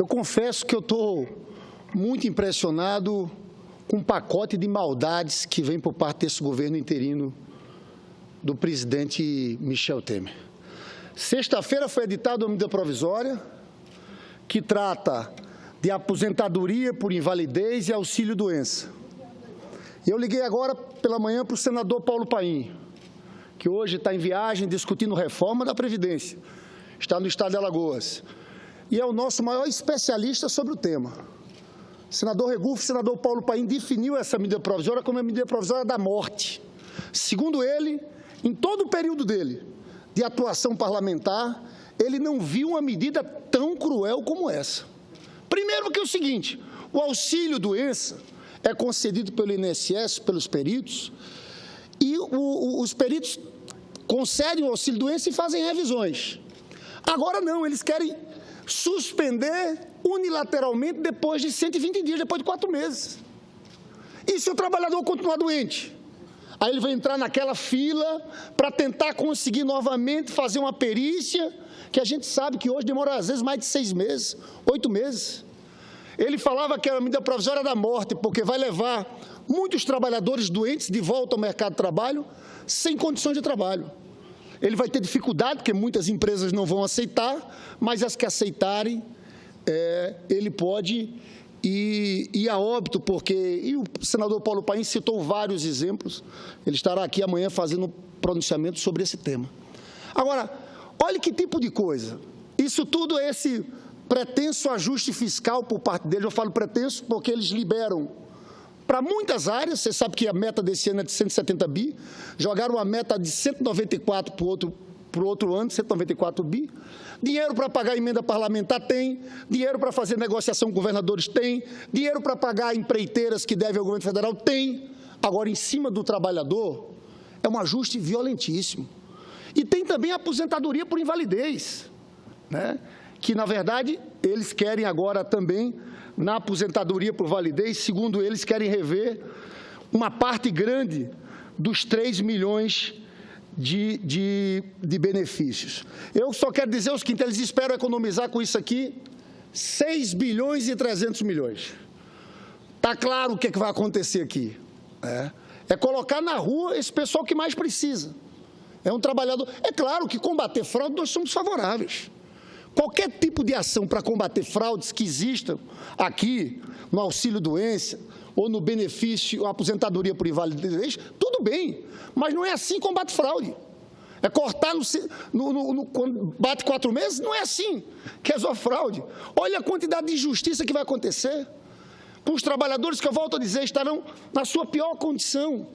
Eu confesso que eu estou muito impressionado com um pacote de maldades que vem por parte desse governo interino do presidente Michel Temer. Sexta-feira foi editada uma medida provisória que trata de aposentadoria por invalidez e auxílio-doença. Eu liguei agora pela manhã para o senador Paulo Paim, que hoje está em viagem discutindo reforma da Previdência, está no estado de Alagoas, e é o nosso maior especialista sobre o tema. O senador Regufe, o senador Paulo Paim definiu essa medida provisória como a medida provisória da morte. Segundo ele, em todo o período dele de atuação parlamentar, ele não viu uma medida tão cruel como essa. Primeiro que é o seguinte, o auxílio-doença é concedido pelo INSS, pelos peritos, e os peritos concedem o auxílio-doença e fazem revisões. Agora não, eles querem suspender unilateralmente depois de 120 dias, depois de 4 meses. E se o trabalhador continuar doente? Aí ele vai entrar naquela fila para tentar conseguir novamente fazer uma perícia, que a gente sabe que hoje demora às vezes mais de 6 meses, 8 meses. Ele falava que era a medida provisória da morte, porque vai levar muitos trabalhadores doentes de volta ao mercado de trabalho sem condições de trabalho. Ele vai ter dificuldade, porque muitas empresas não vão aceitar, mas as que aceitarem, ele pode ir a óbito, porque... E o senador Paulo Paim citou vários exemplos, ele estará aqui amanhã fazendo um pronunciamento sobre esse tema. Agora, olha que tipo de coisa. Isso tudo é esse pretenso ajuste fiscal por parte deles. Eu falo pretenso porque eles liberam para muitas áreas. Você sabe que a meta desse ano é de 170 bi, jogaram a meta de 194 para o outro ano, 194 bi. Dinheiro para pagar emenda parlamentar tem, dinheiro para fazer negociação com governadores tem, dinheiro para pagar empreiteiras que devem ao governo federal tem. Agora, em cima do trabalhador, é um ajuste violentíssimo. E tem também a aposentadoria por invalidez, né? Que, na verdade, eles querem agora também, na aposentadoria por validez, segundo eles, querem rever uma parte grande dos 3 milhões de benefícios. Eu só quero dizer o seguinte, eles esperam economizar com isso aqui 6 bilhões e 300 milhões. Está claro o que vai acontecer aqui. É colocar na rua esse pessoal que mais precisa. É um trabalhador... É claro que combater fraude nós somos favoráveis. Qualquer tipo de ação para combater fraudes que existam aqui, no auxílio-doença, ou no benefício, aposentadoria por invalidez, tudo bem, mas não é assim que combate fraude. É cortar quando bate 4 meses, não é assim que resolve fraude. Olha a quantidade de injustiça que vai acontecer. Para os trabalhadores, que eu volto a dizer, estarão na sua pior condição,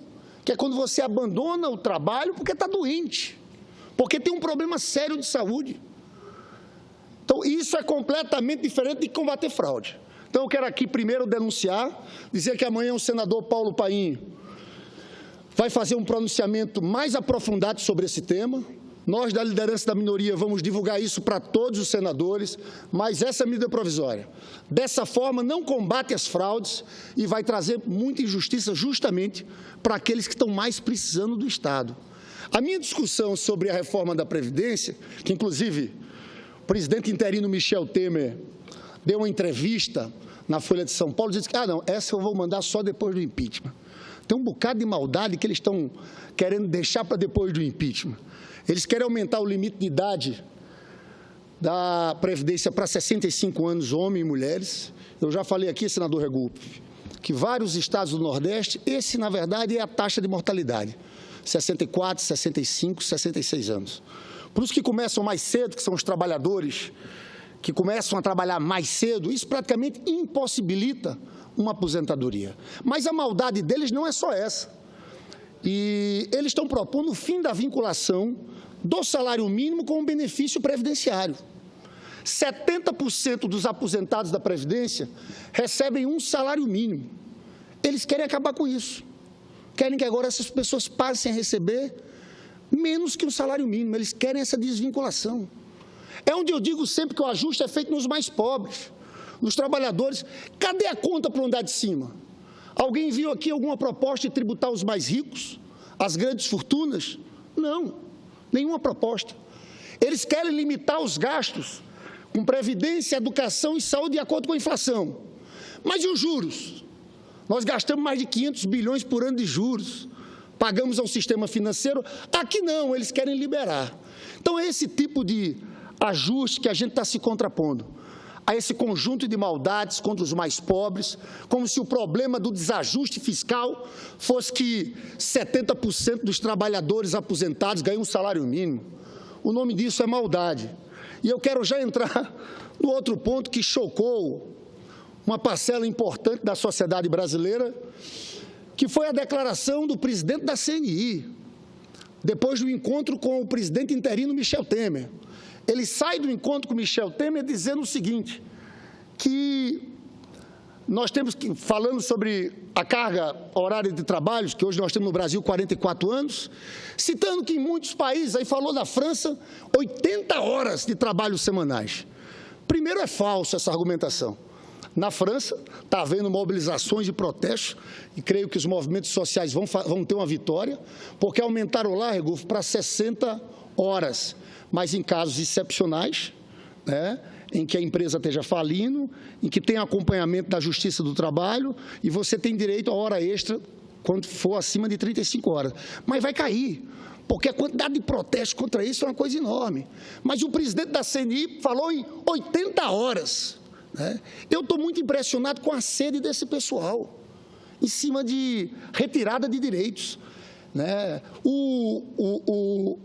que é quando você abandona o trabalho porque está doente, porque tem um problema sério de saúde. Então, isso é completamente diferente de combater fraude. Então, eu quero aqui primeiro denunciar, dizer que amanhã o senador Paulo Paim vai fazer um pronunciamento mais aprofundado sobre esse tema. Nós, da liderança da minoria, vamos divulgar isso para todos os senadores, mas essa medida provisória, dessa forma, não combate as fraudes e vai trazer muita injustiça justamente para aqueles que estão mais precisando do Estado. A minha discussão sobre a reforma da Previdência, que, inclusive, o presidente interino Michel Temer deu uma entrevista na Folha de São Paulo e disse que, não, essa eu vou mandar só depois do impeachment. Tem um bocado de maldade que eles estão querendo deixar para depois do impeachment. Eles querem aumentar o limite de idade da Previdência para 65 anos, homens e mulheres. Eu já falei aqui, senador Regufe, que vários estados do Nordeste, esse, na verdade, é a taxa de mortalidade. 64, 65, 66 anos. Para os que começam mais cedo, que são os trabalhadores que começam a trabalhar mais cedo, isso praticamente impossibilita uma aposentadoria. Mas a maldade deles não é só essa. E eles estão propondo o fim da vinculação do salário mínimo com o benefício previdenciário. 70% dos aposentados da Previdência recebem um salário mínimo. Eles querem acabar com isso. Querem que agora essas pessoas passem a receber menos que um salário mínimo. Eles querem essa desvinculação. É onde eu digo sempre que o ajuste é feito nos mais pobres, nos trabalhadores. Cadê a conta para o andar de cima? Alguém viu aqui alguma proposta de tributar os mais ricos, as grandes fortunas? Não, nenhuma proposta. Eles querem limitar os gastos com previdência, educação e saúde de acordo com a inflação. Mas e os juros? Nós gastamos mais de 500 bilhões por ano de juros, pagamos ao sistema financeiro. Aqui não, eles querem liberar. Então, é esse tipo de ajuste que a gente está se contrapondo a esse conjunto de maldades contra os mais pobres, como se o problema do desajuste fiscal fosse que 70% dos trabalhadores aposentados ganham um salário mínimo. O nome disso é maldade. E eu quero já entrar no outro ponto que chocou uma parcela importante da sociedade brasileira, que foi a declaração do presidente da CNI, depois do encontro com o presidente interino Michel Temer. Ele sai do encontro com Michel Temer dizendo o seguinte, que nós temos que, falando sobre a carga horária de trabalhos, que hoje nós temos no Brasil 44 anos, citando que em muitos países, aí falou da França, 80 horas de trabalho semanais. Primeiro, é falso essa argumentação. Na França, está havendo mobilizações e protestos, e creio que os movimentos sociais vão ter uma vitória, porque aumentaram lá, Regulfo, para 60 horas. Mas em casos excepcionais, né, em que a empresa esteja falindo, em que tem acompanhamento da Justiça do Trabalho, e você tem direito a hora extra quando for acima de 35 horas. Mas vai cair, porque a quantidade de protestos contra isso é uma coisa enorme. Mas o presidente da CNI falou em 80 horas. Né? Eu estou muito impressionado com a sede desse pessoal, em cima de retirada de direitos. Né? O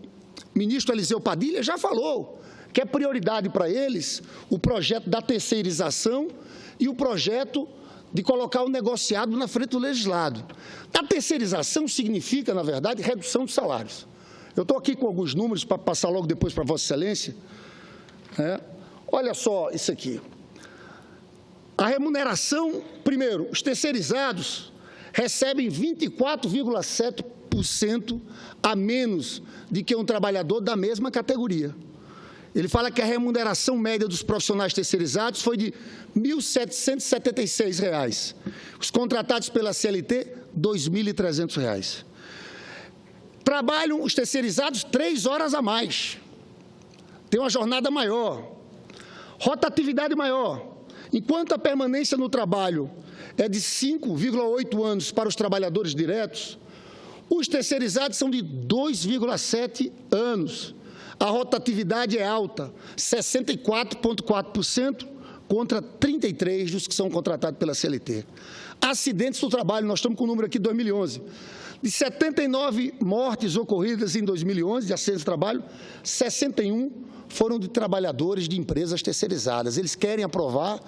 ministro Eliseu Padilha já falou que é prioridade para eles o projeto da terceirização e o projeto de colocar o negociado na frente do legislado. A terceirização significa, na verdade, redução de salários. Eu estou aqui com alguns números para passar logo depois para Vossa Excelência. Olha só isso aqui. A remuneração, primeiro, os terceirizados recebem 24,7% a menos do que um trabalhador da mesma categoria. Ele fala que a remuneração média dos profissionais terceirizados foi de R$ 1.776. Os contratados pela CLT, R$ 2.300. Trabalham os terceirizados 3 horas a mais. Tem uma jornada maior. Rotatividade maior. Enquanto a permanência no trabalho é de 5,8 anos para os trabalhadores diretos, os terceirizados são de 2,7 anos. A rotatividade é alta, 64,4% contra 33% dos que são contratados pela CLT. Acidentes do trabalho, nós estamos com o número aqui de 2011. De 79 mortes ocorridas em 2011 de acidentes de trabalho, 61 foram de trabalhadores de empresas terceirizadas. Eles querem aprovar.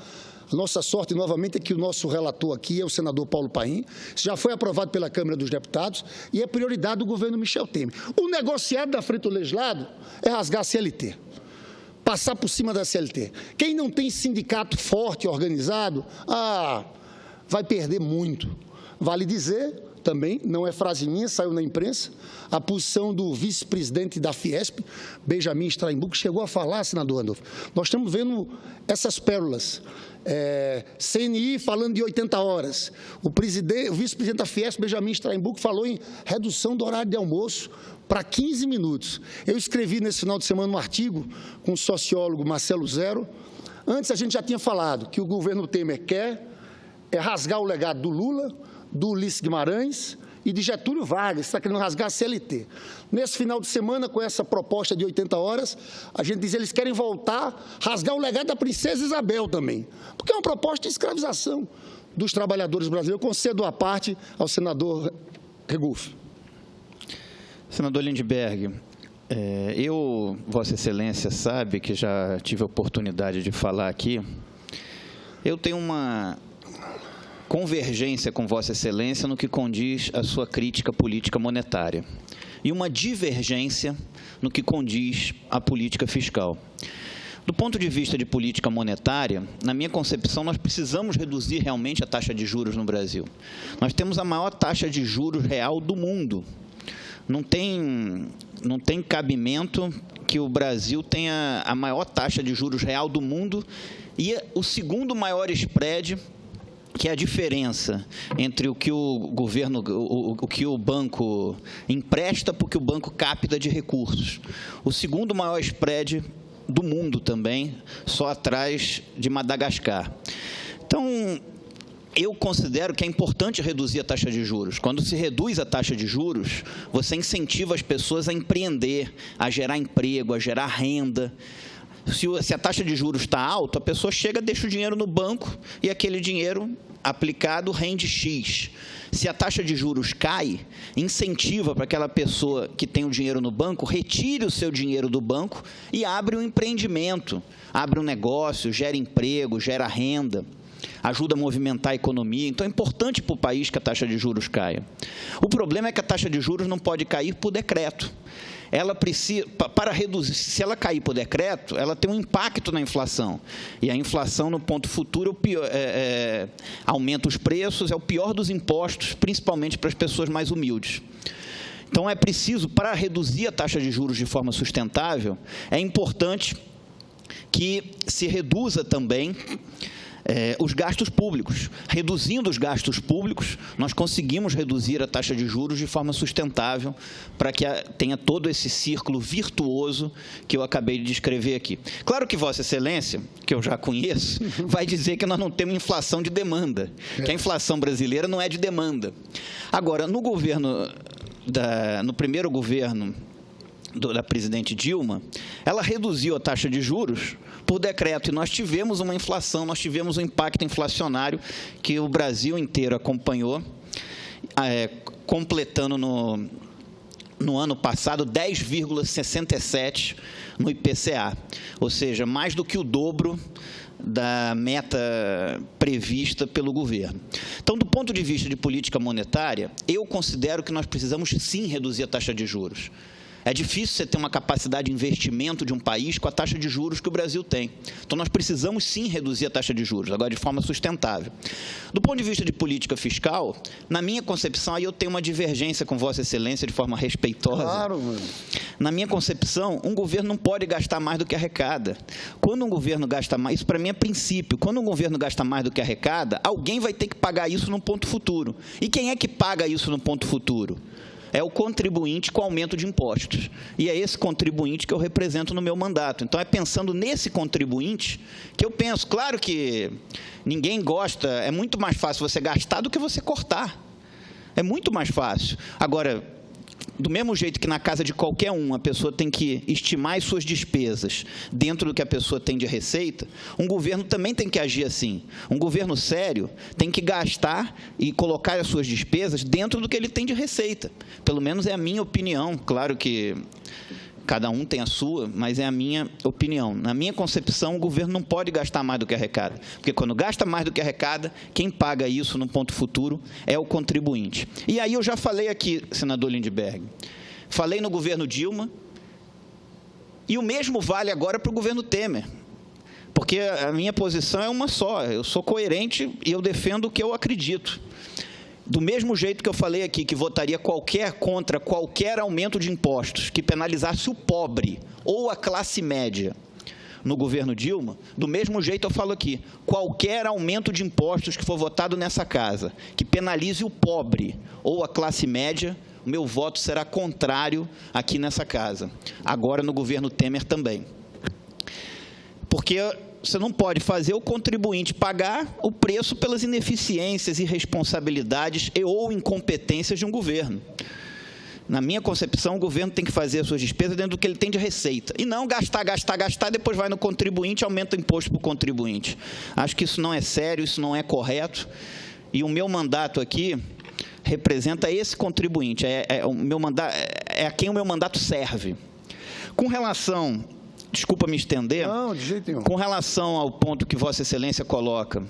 A nossa sorte, novamente, é que o nosso relator aqui é o senador Paulo Paim. Isso já foi aprovado pela Câmara dos Deputados e é prioridade do governo Michel Temer. O negociado da frente do legislado é rasgar a CLT, passar por cima da CLT. Quem não tem sindicato forte e organizado, vai perder muito. Vale dizer, também, não é frase minha, saiu na imprensa, a posição do vice-presidente da Fiesp, Benjamin Straimbuch, chegou a falar, senador Randolfo. Nós estamos vendo essas pérolas. CNI falando de 80 horas. O vice-presidente da Fiesp, Benjamin Straimbuch, falou em redução do horário de almoço para 15 minutos. Eu escrevi nesse final de semana um artigo com o sociólogo Marcelo Zero. Antes a gente já tinha falado que o governo Temer quer rasgar o legado do Lula, do Ulisses Guimarães e de Getúlio Vargas, está querendo rasgar a CLT. Nesse final de semana, com essa proposta de 80 horas, a gente diz que eles querem voltar, rasgar o legado da princesa Isabel também, porque é uma proposta de escravização dos trabalhadores brasileiros. Eu concedo a parte ao senador Regulfo. Senador Lindbergh, Vossa Excelência sabe que já tive a oportunidade de falar aqui, eu tenho uma convergência com Vossa Excelência no que condiz à sua crítica política monetária e uma divergência no que condiz à política fiscal. Do ponto de vista de política monetária, na minha concepção, nós precisamos reduzir realmente a taxa de juros no Brasil. Nós temos a maior taxa de juros real do mundo. Não tem cabimento que o Brasil tenha a maior taxa de juros real do mundo e o segundo maior spread, que é a diferença entre o que o que o banco empresta para o que o banco capta de recursos. O segundo maior spread do mundo também, só atrás de Madagascar. Então, eu considero que é importante reduzir a taxa de juros. Quando se reduz a taxa de juros, você incentiva as pessoas a empreender, a gerar emprego, a gerar renda. Se a taxa de juros está alta, a pessoa chega, deixa o dinheiro no banco e aquele dinheiro aplicado rende X. Se a taxa de juros cai, incentiva para aquela pessoa que tem o dinheiro no banco, retire o seu dinheiro do banco e abre um empreendimento, abre um negócio, gera emprego, gera renda, ajuda a movimentar a economia. Então, é importante para o país que a taxa de juros caia. O problema é que a taxa de juros não pode cair por decreto. Ela precisa, para reduzir, se ela cair por decreto, ela tem um impacto na inflação. E a inflação, no ponto futuro, aumenta os preços, é o pior dos impostos, principalmente para as pessoas mais humildes. Então, é preciso, para reduzir a taxa de juros de forma sustentável, é importante que se reduza também os gastos públicos. Reduzindo os gastos públicos, nós conseguimos reduzir a taxa de juros de forma sustentável para que tenha todo esse círculo virtuoso que eu acabei de descrever aqui. Claro que Vossa Excelência, que eu já conheço, vai dizer que nós não temos inflação de demanda, que a inflação brasileira não é de demanda. Agora, no primeiro governo da presidente Dilma, ela reduziu a taxa de juros por decreto, e nós tivemos uma inflação, nós tivemos um impacto inflacionário que o Brasil inteiro acompanhou, completando no ano passado 10,67 no IPCA, ou seja, mais do que o dobro da meta prevista pelo governo. Então, do ponto de vista de política monetária, eu considero que nós precisamos sim reduzir a taxa de juros. É difícil você ter uma capacidade de investimento de um país com a taxa de juros que o Brasil tem. Então, nós precisamos sim reduzir a taxa de juros, agora de forma sustentável. Do ponto de vista de política fiscal, na minha concepção, aí eu tenho uma divergência com Vossa Excelência de forma respeitosa. Claro, mano. Na minha concepção, um governo não pode gastar mais do que arrecada. Quando um governo gasta mais, isso para mim é princípio, quando um governo gasta mais do que arrecada, alguém vai ter que pagar isso no ponto futuro. E quem é que paga isso no ponto futuro? É o contribuinte com aumento de impostos. E é esse contribuinte que eu represento no meu mandato. Então, é pensando nesse contribuinte que eu penso. Claro que ninguém gosta, é muito mais fácil você gastar do que você cortar. É muito mais fácil. Agora, do mesmo jeito que na casa de qualquer um, a pessoa tem que estimar as suas despesas dentro do que a pessoa tem de receita, um governo também tem que agir assim. Um governo sério tem que gastar e colocar as suas despesas dentro do que ele tem de receita. Pelo menos é a minha opinião. Claro que cada um tem a sua, mas é a minha opinião. Na minha concepção, o governo não pode gastar mais do que arrecada, porque quando gasta mais do que arrecada, quem paga isso no ponto futuro é o contribuinte. E aí eu já falei aqui, senador Lindbergh, falei no governo Dilma, e o mesmo vale agora para o governo Temer, porque a minha posição é uma só, eu sou coerente e eu defendo o que eu acredito. Do mesmo jeito que eu falei aqui, que votaria contra qualquer aumento de impostos que penalizasse o pobre ou a classe média no governo Dilma, do mesmo jeito eu falo aqui, qualquer aumento de impostos que for votado nessa casa, que penalize o pobre ou a classe média, o meu voto será contrário aqui nessa casa. Agora no governo Temer também. Porque você não pode fazer o contribuinte pagar o preço pelas ineficiências, irresponsabilidades ou incompetências de um governo. Na minha concepção, o governo tem que fazer as suas despesas dentro do que ele tem de receita. E não gastar, depois vai no contribuinte e aumenta o imposto para o contribuinte. Acho que isso não é sério, isso não é correto. E o meu mandato aqui representa esse contribuinte, é a quem o meu mandato serve. Com relação... Desculpa me estender. Não, de jeito nenhum. Com relação ao ponto que Vossa Excelência coloca,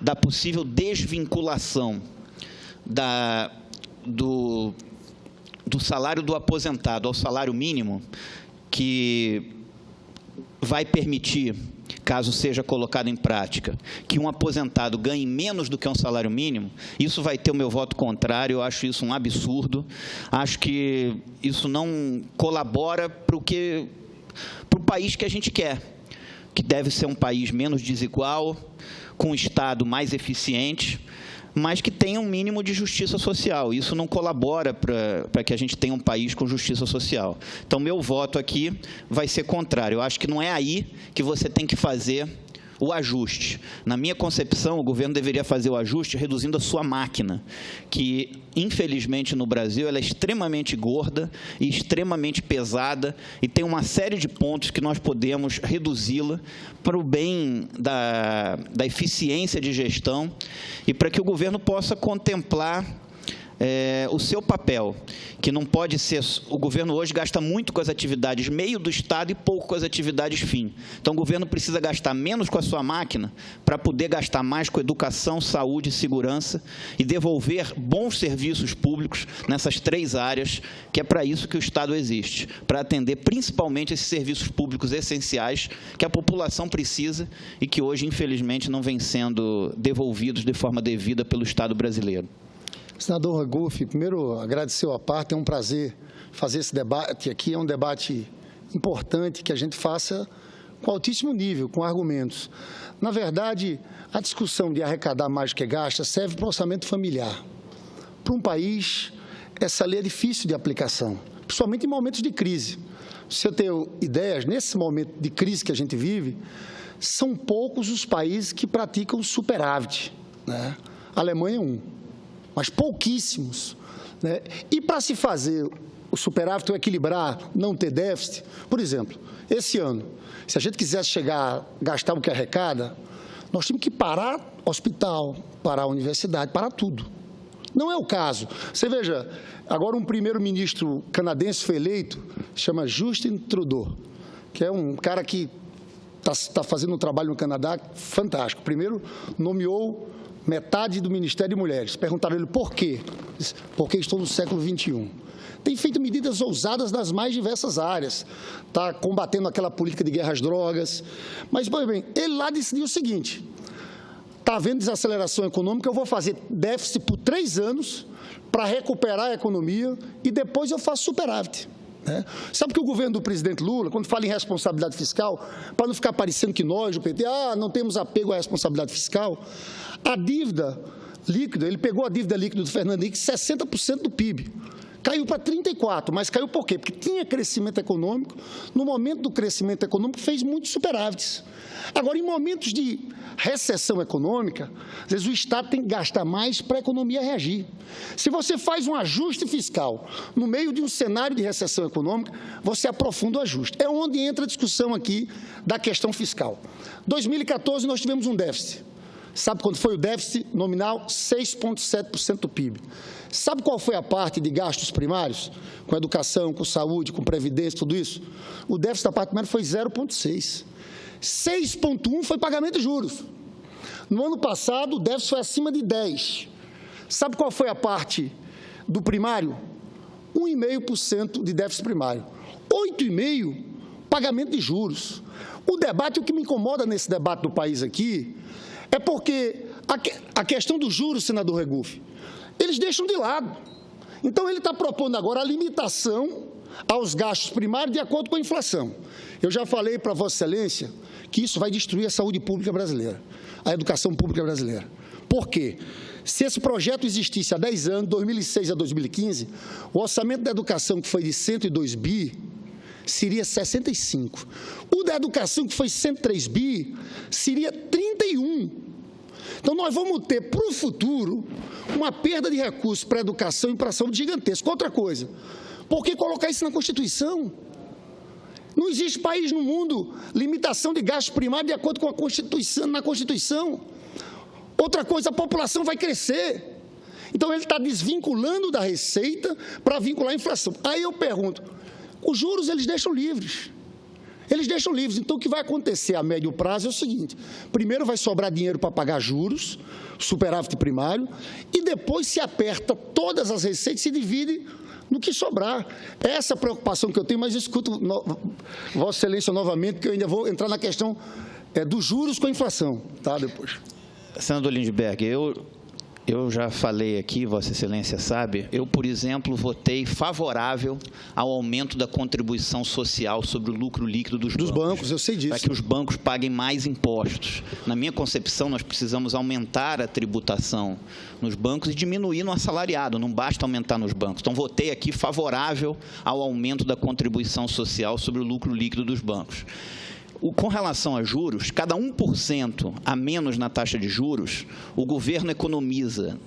da possível desvinculação do salário do aposentado ao salário mínimo, que vai permitir, caso seja colocado em prática, que um aposentado ganhe menos do que um salário mínimo, isso vai ter o meu voto contrário. Eu acho isso um absurdo. Acho que isso não colabora para o país que a gente quer, que deve ser um país menos desigual, com um Estado mais eficiente, mas que tenha um mínimo de justiça social. Isso não colabora para que a gente tenha um país com justiça social. Então, meu voto aqui vai ser contrário. Eu acho que não é aí que você tem que fazer o ajuste. Na minha concepção, o governo deveria fazer o ajuste reduzindo a sua máquina, que, infelizmente, no Brasil, ela é extremamente gorda e extremamente pesada e tem uma série de pontos que nós podemos reduzi-la para o bem da eficiência de gestão e para que o governo possa contemplar o seu papel, que não pode ser... O governo hoje gasta muito com as atividades meio do Estado e pouco com as atividades fim. Então, o governo precisa gastar menos com a sua máquina para poder gastar mais com educação, saúde e segurança e devolver bons serviços públicos nessas 3 áreas, que é para isso que o Estado existe, para atender principalmente esses serviços públicos essenciais que a população precisa e que hoje, infelizmente, não vêm sendo devolvidos de forma devida pelo Estado brasileiro. Senador Raguffi, primeiro agradecer a parte, é um prazer fazer esse debate aqui, é um debate importante que a gente faça com altíssimo nível, com argumentos. Na verdade, a discussão de arrecadar mais do que gasta serve para o orçamento familiar. Para um país, essa lei é difícil de aplicação, principalmente em momentos de crise. Se eu tenho ideias, nesse momento de crise que a gente vive, são poucos os países que praticam superávit, né? A Alemanha é um, mas pouquíssimos, né? E para se fazer o superávit, ou equilibrar, não ter déficit, por exemplo, esse ano, se a gente quisesse chegar a gastar o que arrecada, nós tínhamos que parar hospital, parar universidade, parar tudo. Não é o caso. Você veja, agora um primeiro-ministro canadense foi eleito, chama Justin Trudeau, que é um cara que está fazendo um trabalho no Canadá fantástico. Primeiro, nomeou metade do Ministério de Mulheres. Perguntaram a ele por quê? Disse, porque estou no século XXI. Tem feito medidas ousadas nas mais diversas áreas. Está combatendo aquela política de guerra às drogas. Mas, bem, ele lá decidiu o seguinte: está havendo desaceleração econômica, eu vou fazer déficit por 3 anos para recuperar a economia e depois eu faço superávit. Sabe que o governo do presidente Lula, quando fala em responsabilidade fiscal, para não ficar parecendo que nós, o PT, não temos apego à responsabilidade fiscal, a dívida líquida, ele pegou a dívida líquida do Fernando Henrique, 60% do PIB. Caiu para 34%, mas caiu por quê? Porque tinha crescimento econômico, no momento do crescimento econômico fez muitos superávites. Agora, em momentos de recessão econômica, às vezes o Estado tem que gastar mais para a economia reagir. Se você faz um ajuste fiscal no meio de um cenário de recessão econômica, você aprofunda o ajuste. É onde entra a discussão aqui da questão fiscal. Em 2014, nós tivemos um déficit. Sabe quanto foi o déficit nominal? 6,7% do PIB. Sabe qual foi a parte de gastos primários? Com educação, com saúde, com previdência, tudo isso? O déficit da parte primária foi 0,6%. 6,1% foi pagamento de juros. No ano passado, o déficit foi acima de 10%. Sabe qual foi a parte do primário? 1,5% de déficit primário. 8,5% pagamento de juros. O debate, o que me incomoda nesse debate do país aqui, é porque a questão dos juros, senador Raguffi, eles deixam de lado. Então, ele está propondo agora a limitação aos gastos primários de acordo com a inflação. Eu já falei para Vossa Excelência que isso vai destruir a saúde pública brasileira, a educação pública brasileira. Por quê? Se esse projeto existisse há 10 anos, 2006 a 2015, o orçamento da educação, que foi de 102 bi, seria 65. O da educação, que foi 103 bi, seria 31. Então, nós vamos ter, para o futuro, uma perda de recursos para a educação e para a saúde gigantesca. Outra coisa, por que colocar isso na Constituição? Não existe país no mundo limitação de gastos primários de acordo com a Constituição, na Constituição. Outra coisa, a população vai crescer. Então, ele está desvinculando da receita para vincular a inflação. Aí eu pergunto, os juros eles deixam livres. Eles deixam livres. Então, o que vai acontecer a médio prazo é o seguinte: primeiro vai sobrar dinheiro para pagar juros, superávit primário, e depois se aperta todas as receitas e se divide no que sobrar. Essa preocupação que eu tenho, mas eu escuto Vossa Excelência novamente, que eu ainda vou entrar na questão dos juros com a inflação, tá? Depois. Senador Lindbergh, eu eu já falei aqui, Vossa Excelência sabe, eu, por exemplo, votei favorável ao aumento da contribuição social sobre o lucro líquido dos bancos. Eu sei disso. Para que os bancos paguem mais impostos. Na minha concepção, nós precisamos aumentar a tributação nos bancos e diminuir no assalariado, não basta aumentar nos bancos. Então, votei aqui favorável ao aumento da contribuição social sobre o lucro líquido dos bancos. Com relação a juros, cada 1% a menos na taxa de juros, o governo economiza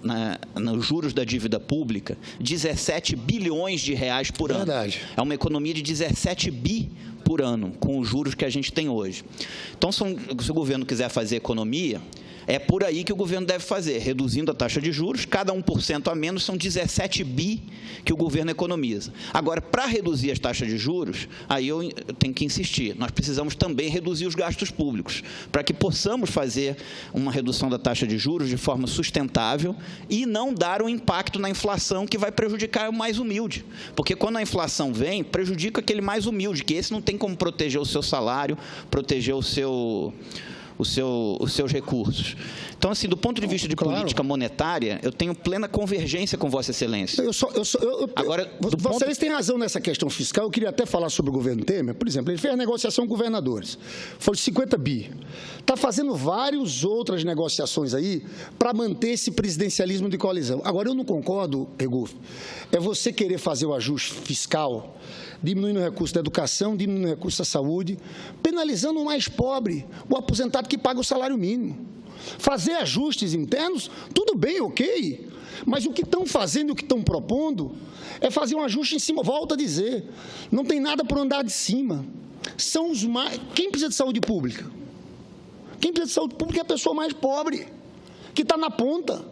nos juros da dívida pública 17 bilhões de reais por ano. Verdade. É uma economia de 17 bi por ano, com os juros que a gente tem hoje. Então, se o governo quiser fazer economia, é por aí que o governo deve fazer, reduzindo a taxa de juros, cada 1% a menos são 17 bi que o governo economiza. Agora, para reduzir as taxas de juros, aí eu tenho que insistir, nós precisamos também reduzir os gastos públicos, para que possamos fazer uma redução da taxa de juros de forma sustentável e não dar um impacto na inflação que vai prejudicar o mais humilde. Porque quando a inflação vem, prejudica aquele mais humilde, que esse não tem como proteger o seu salário, proteger os seus recursos. Então, assim, do ponto de vista de política monetária, eu tenho plena convergência com Vossa Excelência. Agora, Vossa Excelência tem razão nessa questão fiscal. Eu queria até falar sobre o governo Temer. Por exemplo, ele fez a negociação com governadores. Foi de 50 bi. Está fazendo várias outras negociações aí para manter esse presidencialismo de coalizão. Agora, eu não concordo, Regufe, é você querer fazer o ajuste fiscal diminuindo o recurso da educação, diminuindo o recurso da saúde, penalizando o mais pobre, o aposentado que paga o salário mínimo. Fazer ajustes internos, tudo bem, ok, mas o que estão fazendo e o que estão propondo é fazer um ajuste em cima. Volto a dizer, não tem nada por andar de cima. São os mais... Quem precisa de saúde pública? Quem precisa de saúde pública é a pessoa mais pobre, que está na ponta.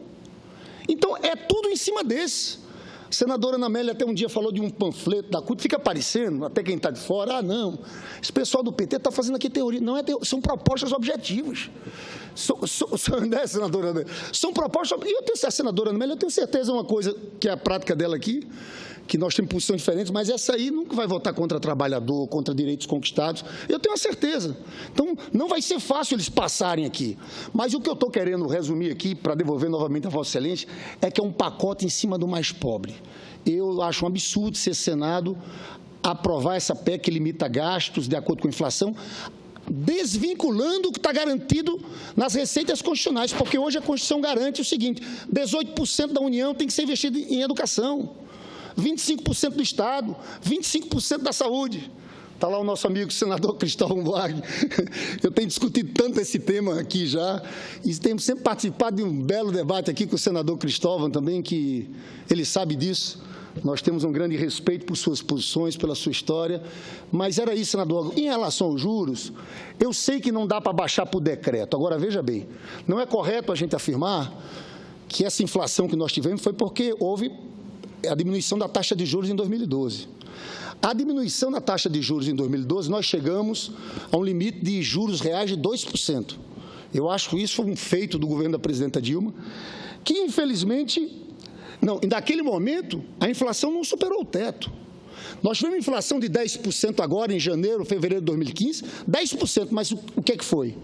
Então, é tudo em cima desse. A senadora Ana Amélia até um dia falou de um panfleto da CUT, fica aparecendo, até quem está de fora, não, esse pessoal do PT está fazendo aqui teoria. Não é teoria, são propostas objetivas. Né, senadora Ana Amélia? São propostas, e eu tenho, a senadora Ana Amélia, eu tenho certeza uma coisa, que é a prática dela aqui, que nós temos posições diferentes, mas essa aí nunca vai votar contra trabalhador, contra direitos conquistados, eu tenho a certeza. Então, não vai ser fácil eles passarem aqui. Mas o que eu estou querendo resumir aqui, para devolver novamente a Vossa Excelência, é que é um pacote em cima do mais pobre. Eu acho um absurdo ser Senado aprovar essa PEC que limita gastos de acordo com a inflação, desvinculando o que está garantido nas receitas constitucionais, porque hoje a Constituição garante o seguinte: 18% da União tem que ser investido em educação, 25% do Estado, 25% da saúde. Está lá o nosso amigo senador Cristóvão Buarque. Eu tenho discutido tanto esse tema aqui já, e temos sempre participado de um belo debate aqui com o senador Cristóvão também, que ele sabe disso. Nós temos um grande respeito por suas posições, pela sua história, mas era isso, senador. Em relação aos juros, eu sei que não dá para baixar por decreto. Agora, veja bem, não é correto a gente afirmar que essa inflação que nós tivemos foi porque houve a diminuição da taxa de juros em 2012. A diminuição da taxa de juros em 2012, nós chegamos a um limite de juros reais de 2%. Eu acho que isso foi um feito do governo da presidenta Dilma, que, infelizmente, naquele momento, a inflação não superou o teto. Nós tivemos inflação de 10% agora, em janeiro, fevereiro de 2015, 10%, mas o que é que foi?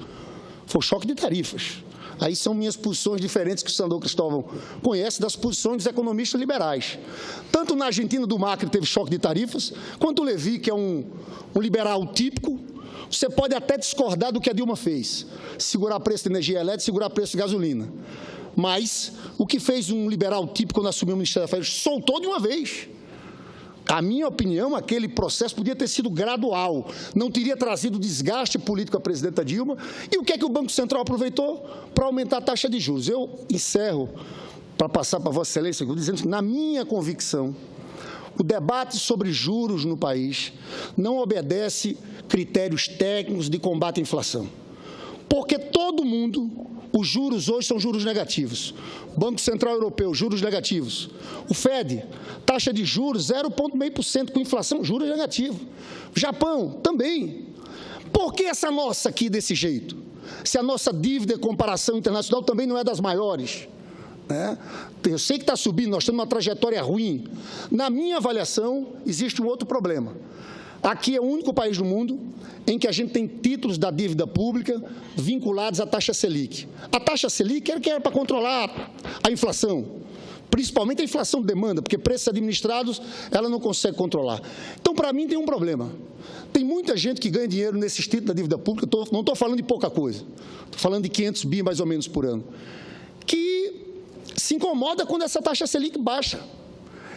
Foi o choque de tarifas. Aí são minhas posições diferentes, que o senador Cristóvão conhece, das posições dos economistas liberais. Tanto na Argentina do Macri teve choque de tarifas, quanto o Levy, que é um liberal típico. Você pode até discordar do que a Dilma fez, segurar preço de energia elétrica, segurar preço de gasolina. Mas o que fez um liberal típico quando assumiu o Ministério da Fazenda, soltou de uma vez. A minha opinião, aquele processo podia ter sido gradual, não teria trazido desgaste político à presidenta Dilma. E o que é que o Banco Central aproveitou? Para aumentar a taxa de juros. Eu encerro, para passar para Vossa Excelência, dizendo que, na minha convicção, o debate sobre juros no país não obedece critérios técnicos de combate à inflação. Porque todo mundo, os juros hoje são juros negativos. Banco Central Europeu, juros negativos. O FED, taxa de juros 0,5% com inflação, juros negativos. Japão, também. Por que essa nossa aqui desse jeito? Se a nossa dívida em comparação internacional também não é das maiores. Eu sei que está subindo, nós estamos numa trajetória ruim. Na minha avaliação, existe um outro problema. Aqui é o único país do mundo em que a gente tem títulos da dívida pública vinculados à taxa Selic. A taxa Selic era para controlar a inflação, principalmente a inflação de demanda, porque preços administrados ela não consegue controlar. Então, para mim, tem um problema. Tem muita gente que ganha dinheiro nesses títulos da dívida pública, não estou falando de pouca coisa, estou falando de 500 bi mais ou menos por ano, que se incomoda quando essa taxa Selic baixa.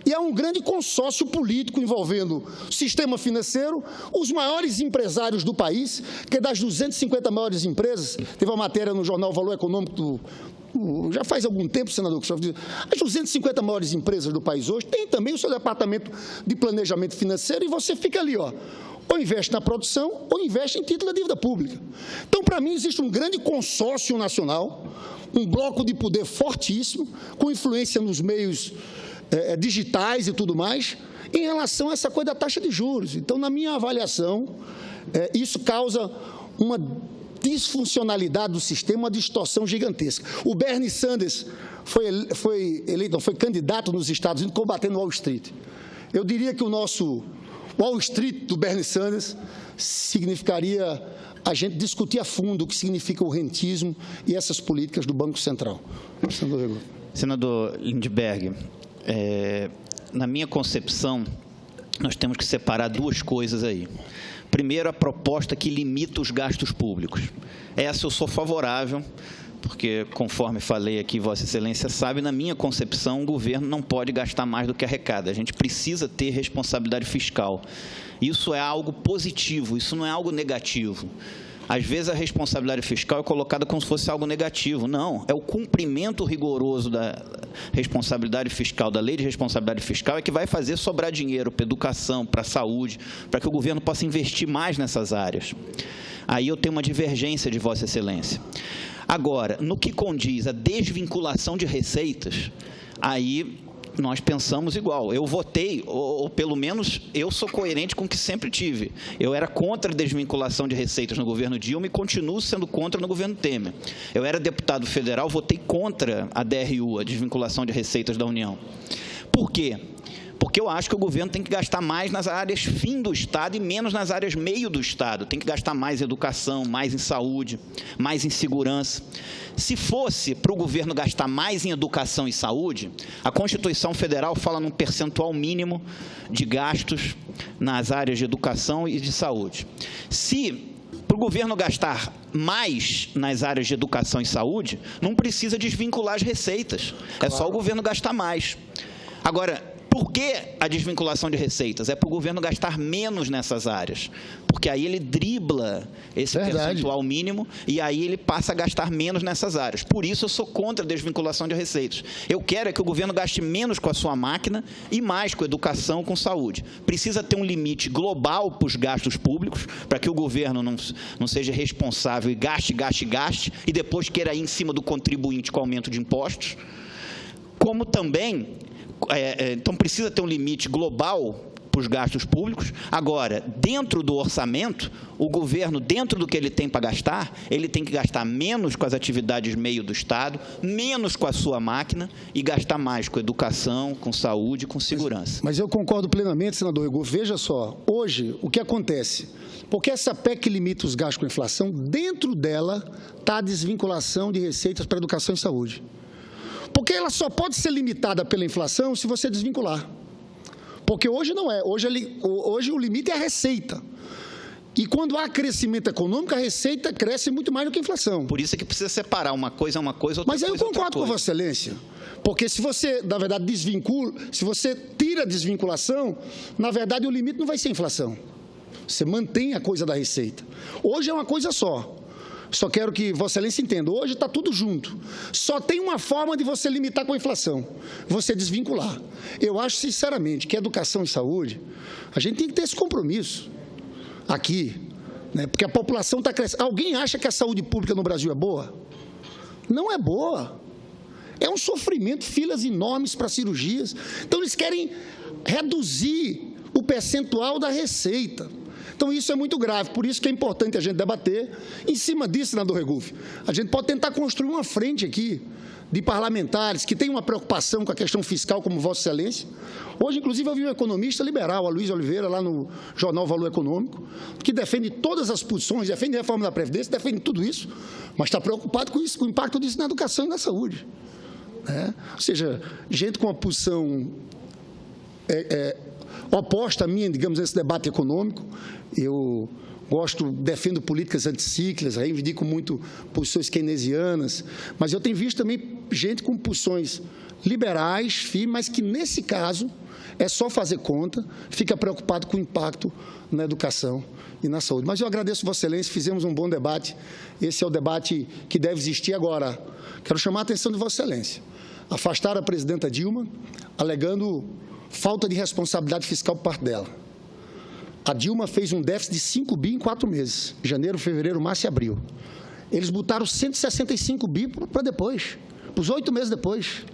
E há um grande consórcio político envolvendo o sistema financeiro, os maiores empresários do país, que é das 250 maiores empresas. Teve uma matéria no jornal Valor Econômico, já faz algum tempo, senador, que as 250 maiores empresas do país hoje têm também o seu departamento de planejamento financeiro e você fica ali, ó, ou investe na produção ou investe em título da dívida pública. Então, para mim, existe um grande consórcio nacional, um bloco de poder fortíssimo, com influência nos meios digitais e tudo mais, em relação a essa coisa da taxa de juros. Então, na minha avaliação, isso causa uma disfuncionalidade do sistema, uma distorção gigantesca. O Bernie Sanders foi candidato nos Estados Unidos combatendo Wall Street. Eu diria que o nosso Wall Street do Bernie Sanders significaria a gente discutir a fundo o que significa o rentismo e essas políticas do Banco Central. Senador Lindbergh, na minha concepção, nós temos que separar duas coisas aí. Primeiro, a proposta que limita os gastos públicos. Essa eu sou favorável, porque, conforme falei aqui, Vossa Excelência sabe, na minha concepção, o governo não pode gastar mais do que arrecada. A gente precisa ter responsabilidade fiscal. Isso é algo positivo, isso não é algo negativo. Às vezes, a responsabilidade fiscal é colocada como se fosse algo negativo. Não, é o cumprimento rigoroso da responsabilidade fiscal, da lei de responsabilidade fiscal, é que vai fazer sobrar dinheiro para a educação, para a saúde, para que o governo possa investir mais nessas áreas. Aí eu tenho uma divergência de Vossa Excelência. Agora, no que condiz a desvinculação de receitas, aí nós pensamos igual. Eu votei, ou pelo menos eu sou coerente com o que sempre tive. Eu era contra a desvinculação de receitas no governo Dilma e continuo sendo contra no governo Temer. Eu era deputado federal, votei contra a DRU, a desvinculação de receitas da União. Por quê? Porque eu acho que o governo tem que gastar mais nas áreas fim do Estado e menos nas áreas meio do Estado. Tem que gastar mais em educação, mais em saúde, mais em segurança. Se fosse para o governo gastar mais em educação e saúde, a Constituição Federal fala num percentual mínimo de gastos nas áreas de educação e de saúde. Se para o governo gastar mais nas áreas de educação e saúde, não precisa desvincular as receitas. É só o governo gastar mais. Agora, por que a desvinculação de receitas? É para o governo gastar menos nessas áreas, porque aí ele dribla esse percentual mínimo e aí ele passa a gastar menos nessas áreas. Por isso eu sou contra a desvinculação de receitas. Eu quero é que o governo gaste menos com a sua máquina e mais com educação, com saúde. Precisa ter um limite global para os gastos públicos, para que o governo não seja responsável e gaste e depois queira ir em cima do contribuinte com aumento de impostos. Como também... Então, precisa ter um limite global para os gastos públicos. Agora, dentro do orçamento, o governo, dentro do que ele tem para gastar, ele tem que gastar menos com as atividades meio do Estado, menos com a sua máquina e gastar mais com educação, com saúde, com segurança. Mas eu concordo plenamente, senador Igor. Veja só, hoje, o que acontece? Porque essa PEC limita os gastos com a inflação, dentro dela está a desvinculação de receitas para educação e saúde. Porque ela só pode ser limitada pela inflação se você desvincular. Porque hoje não é. Hoje o limite é a receita. E quando há crescimento econômico, a receita cresce muito mais do que a inflação. Por isso é que precisa separar uma coisa, outra coisa. Mas aí eu concordo com Vossa Excelência. Porque se você, na verdade, desvincula, se você tira a desvinculação, na verdade o limite não vai ser a inflação. Você mantém a coisa da receita. Hoje é uma coisa só. Só quero que Vossa Excelência entenda, hoje está tudo junto. Só tem uma forma de você limitar com a inflação, você desvincular. Eu acho, sinceramente, que educação e saúde, a gente tem que ter esse compromisso aqui, né? Porque a população está crescendo. Alguém acha que a saúde pública no Brasil é boa? Não é boa. É um sofrimento, filas enormes para cirurgias. Então, eles querem reduzir o percentual da receita. Então, isso é muito grave, por isso que é importante a gente debater. Em cima disso, senador Regufe, a gente pode tentar construir uma frente aqui de parlamentares que têm uma preocupação com a questão fiscal, como Vossa Excelência. Hoje, inclusive, eu vi um economista liberal, a Luiz Oliveira, lá no jornal Valor Econômico, que defende todas as posições, defende a reforma da Previdência, defende tudo isso, mas está preocupado com isso, com o impacto disso na educação e na saúde. Ou seja, gente com uma posição oposta à minha, digamos, nesse debate econômico. Eu defendo políticas anticíclicas, reivindico muito posições keynesianas, mas eu tenho visto também gente com posições liberais, firmes, mas que, nesse caso, é só fazer conta, fica preocupado com o impacto na educação e na saúde. Mas eu agradeço Vossa Excelência, fizemos um bom debate, esse é o debate que deve existir agora. Quero chamar a atenção de Vossa Excelência. Afastaram a presidenta Dilma, alegando falta de responsabilidade fiscal por parte dela. A Dilma fez um déficit de 5 bi em 4 meses, janeiro, fevereiro, março e abril. Eles botaram 165 bi para depois, para os 8 meses depois.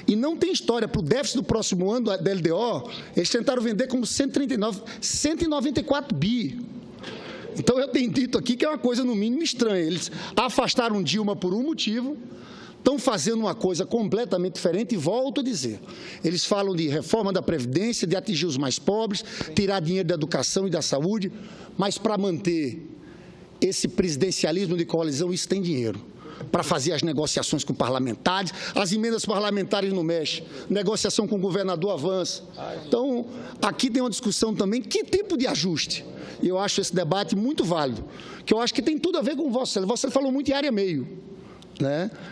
E não tem história para o déficit do próximo ano da LDO, eles tentaram vender como 194 bi. Então, eu tenho dito aqui que é uma coisa, no mínimo, estranha. Eles afastaram Dilma por um motivo, estão fazendo uma coisa completamente diferente e volto a dizer. Eles falam de reforma da Previdência, de atingir os mais pobres, tirar dinheiro da educação e da saúde, mas para manter esse presidencialismo de coalizão, isso tem dinheiro. Para fazer as negociações com parlamentares, as emendas parlamentares não mexem, negociação com o governador avança. Então, aqui tem uma discussão também, que tipo de ajuste? E eu acho esse debate muito válido, que eu acho que tem tudo a ver com Vossa Excelência. Vossa Excelência falou muito em área meio.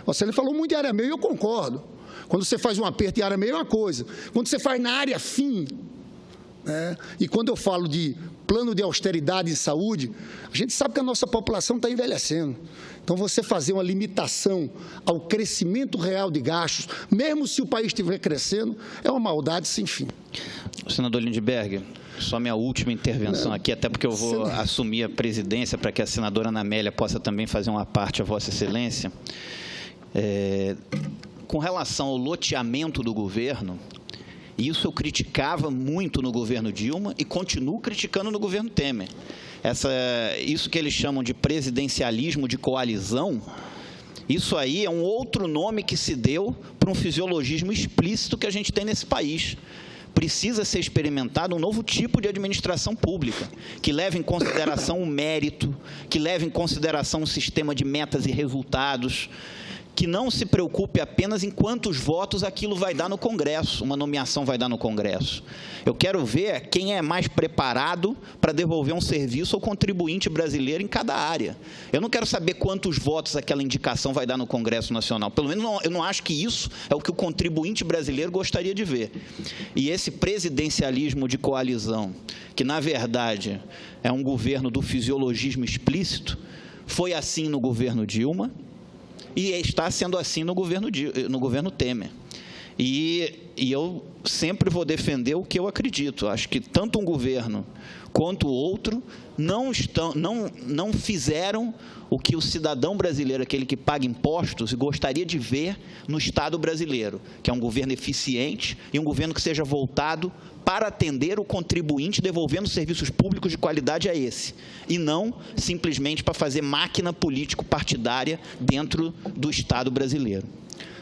Vossa Excelência falou muito em área meio e eu concordo. Quando você faz um aperto em área meio é uma coisa. Quando você faz na área fim, e quando eu falo de plano de austeridade e saúde, a gente sabe que a nossa população está envelhecendo. Então, você fazer uma limitação ao crescimento real de gastos, mesmo se o país estiver crescendo, é uma maldade sem fim. Senador Lindbergh, só minha última intervenção aqui, até porque eu vou assumir a presidência para que a senadora Ana Amélia possa também fazer uma parte a Vossa Excelência. Com relação ao loteamento do governo, isso eu criticava muito no governo Dilma e continuo criticando no governo Temer. Isso que eles chamam de presidencialismo de coalizão, isso aí é um outro nome que se deu para um fisiologismo explícito que a gente tem nesse país. Precisa ser experimentado um novo tipo de administração pública, que leve em consideração o mérito, que leve em consideração o sistema de metas e resultados, que não se preocupe apenas em quantos votos aquilo vai dar no Congresso, uma nomeação vai dar no Congresso. Eu quero ver quem é mais preparado para devolver um serviço ao contribuinte brasileiro em cada área. Eu não quero saber quantos votos aquela indicação vai dar no Congresso Nacional. Pelo menos eu não acho que isso é o que o contribuinte brasileiro gostaria de ver. E esse presidencialismo de coalizão, que na verdade é um governo do fisiologismo explícito, foi assim no governo Dilma, e está sendo assim no governo Temer. E eu sempre vou defender o que eu acredito. Acho que tanto um governo quanto o outro não fizeram o que o cidadão brasileiro, aquele que paga impostos, gostaria de ver no Estado brasileiro, que é um governo eficiente e um governo que seja voltado para atender o contribuinte, devolvendo serviços públicos de qualidade a esse, e não simplesmente para fazer máquina político-partidária dentro do Estado brasileiro.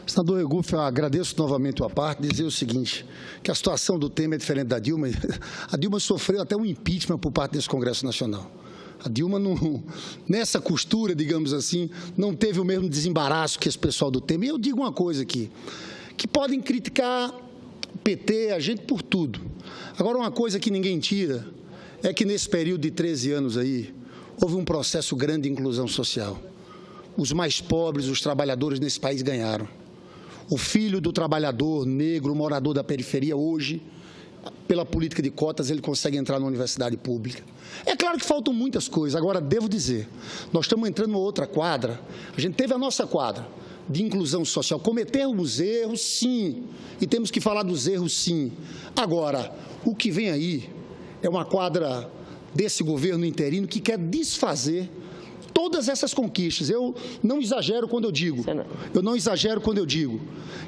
Senador Regufe, eu agradeço novamente a parte, dizer o seguinte, que a situação do Temer é diferente da Dilma. A Dilma sofreu até um impeachment por parte desse Congresso Nacional. A Dilma, nessa costura, digamos assim, não teve o mesmo desembaraço que esse pessoal do Temer. E eu digo uma coisa aqui, que podem criticar o PT, a gente por tudo. Agora, uma coisa que ninguém tira é que nesse período de 13 anos aí, houve um processo grande de inclusão social. Os mais pobres, os trabalhadores nesse país ganharam. O filho do trabalhador negro, morador da periferia, hoje, pela política de cotas, ele consegue entrar na universidade pública. É claro que faltam muitas coisas. Agora, devo dizer, nós estamos entrando numa outra quadra. A gente teve a nossa quadra de inclusão social. Cometemos erros, sim, e temos que falar dos erros, sim. Agora, o que vem aí é uma quadra desse governo interino que quer desfazer todas essas conquistas. Eu não exagero quando eu digo,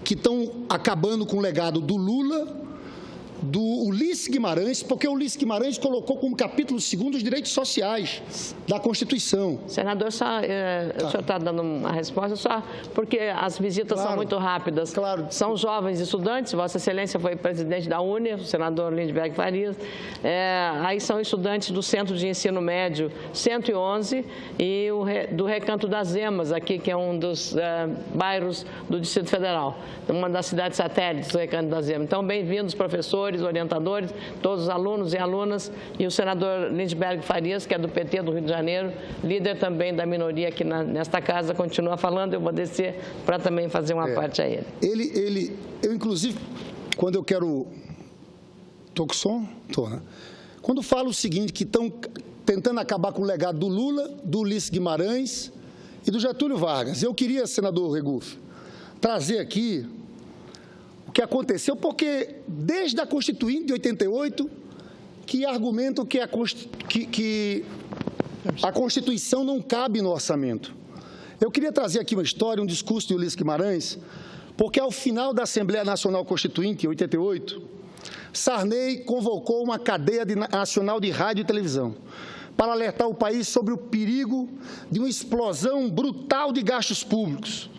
que estão acabando com o legado do Lula, do Ulisses Guimarães, porque o Ulisses Guimarães colocou como capítulo 2º os direitos sociais da Constituição. Senador, o senhor está dando uma resposta só porque as visitas são muito rápidas. Claro. São jovens estudantes, Vossa Excelência foi presidente da UNE, o senador Lindbergh Farias, aí são estudantes do Centro de Ensino Médio 111 e do Recanto das Emas, aqui, que é um dos bairros do Distrito Federal, uma das cidades satélites do Recanto das Emas. Então, bem-vindos, professores, orientadores, todos os alunos e alunas, e o senador Lindbergh Farias, que é do PT do Rio de Janeiro, líder também da minoria aqui nesta casa, continua falando, eu vou descer para também fazer uma parte a ele. Eu, inclusive, quando eu quero... Estou com som? Estou, né? Quando falo o seguinte, que estão tentando acabar com o legado do Lula, do Ulisses Guimarães e do Getúlio Vargas, eu queria, senador Regufe, trazer aqui o que aconteceu, porque desde a Constituinte de 88, que argumentam que a Constituição não cabe no orçamento. Eu queria trazer aqui uma história, um discurso de Ulisses Guimarães, porque ao final da Assembleia Nacional Constituinte, em 88, Sarney convocou uma cadeia nacional de rádio e televisão para alertar o país sobre o perigo de uma explosão brutal de gastos públicos.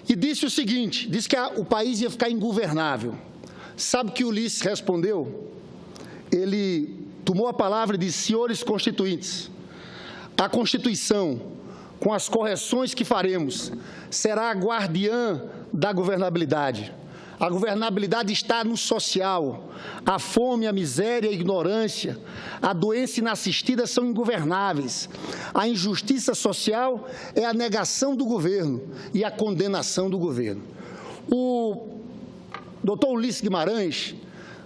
E disse o seguinte, disse que o país ia ficar ingovernável. Sabe o que Ulisses respondeu? Ele tomou a palavra e disse: senhores constituintes, a Constituição, com as correções que faremos, será a guardiã da governabilidade. A governabilidade está no social. A fome, a miséria, a ignorância, a doença inassistida são ingovernáveis. A injustiça social é a negação do governo e a condenação do governo. O doutor Ulisses Guimarães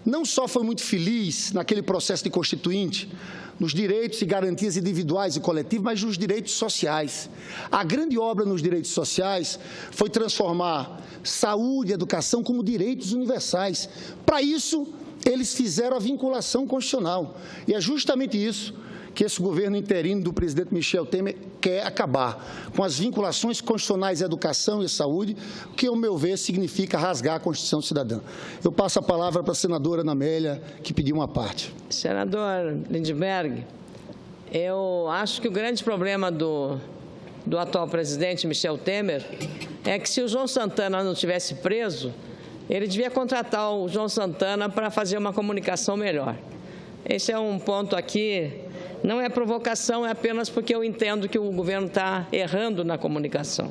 não só foi muito feliz naquele processo de constituinte, nos direitos e garantias individuais e coletivos, mas nos direitos sociais. A grande obra nos direitos sociais foi transformar saúde e educação como direitos universais. Para isso, eles fizeram a vinculação constitucional. E é justamente isso que esse governo interino do presidente Michel Temer quer acabar, com as vinculações constitucionais à educação e à saúde, que, ao meu ver, significa rasgar a Constituição cidadã. Eu passo a palavra para a senadora Ana Amélia, que pediu uma parte. Senador Lindbergh, eu acho que o grande problema do atual presidente Michel Temer é que, se o João Santana não tivesse preso, ele devia contratar o João Santana para fazer uma comunicação melhor. Esse é um ponto aqui. Não é provocação, é apenas porque eu entendo que o governo está errando na comunicação.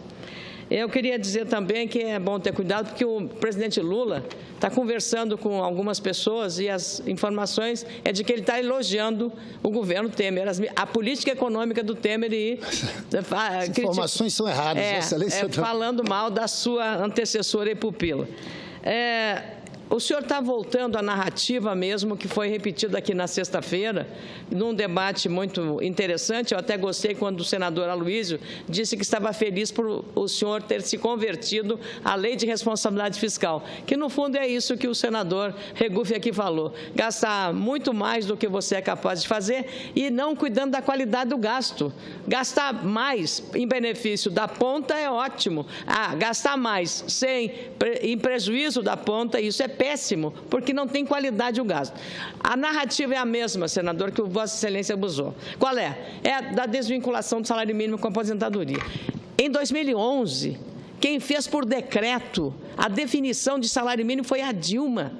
Eu queria dizer também que é bom ter cuidado, porque o presidente Lula está conversando com algumas pessoas e as informações é de que ele está elogiando o governo Temer, a política econômica do Temer e... As informações são erradas, Excelência. Falando mal da sua antecessora e pupila. O senhor está voltando à narrativa mesmo que foi repetida aqui na sexta-feira, num debate muito interessante. Eu até gostei quando o senador Aloysio disse que estava feliz por o senhor ter se convertido à lei de responsabilidade fiscal, que no fundo é isso que o senador Regufe aqui falou: gastar muito mais do que você é capaz de fazer e não cuidando da qualidade do gasto. Gastar mais em benefício da ponta é ótimo. Gastar mais em prejuízo da ponta, isso é péssimo, porque não tem qualidade o gasto. A narrativa é a mesma, senador, que o Vossa Excelência abusou. Qual é? É a da desvinculação do salário mínimo com a aposentadoria. Em 2011, quem fez por decreto a definição de salário mínimo foi a Dilma.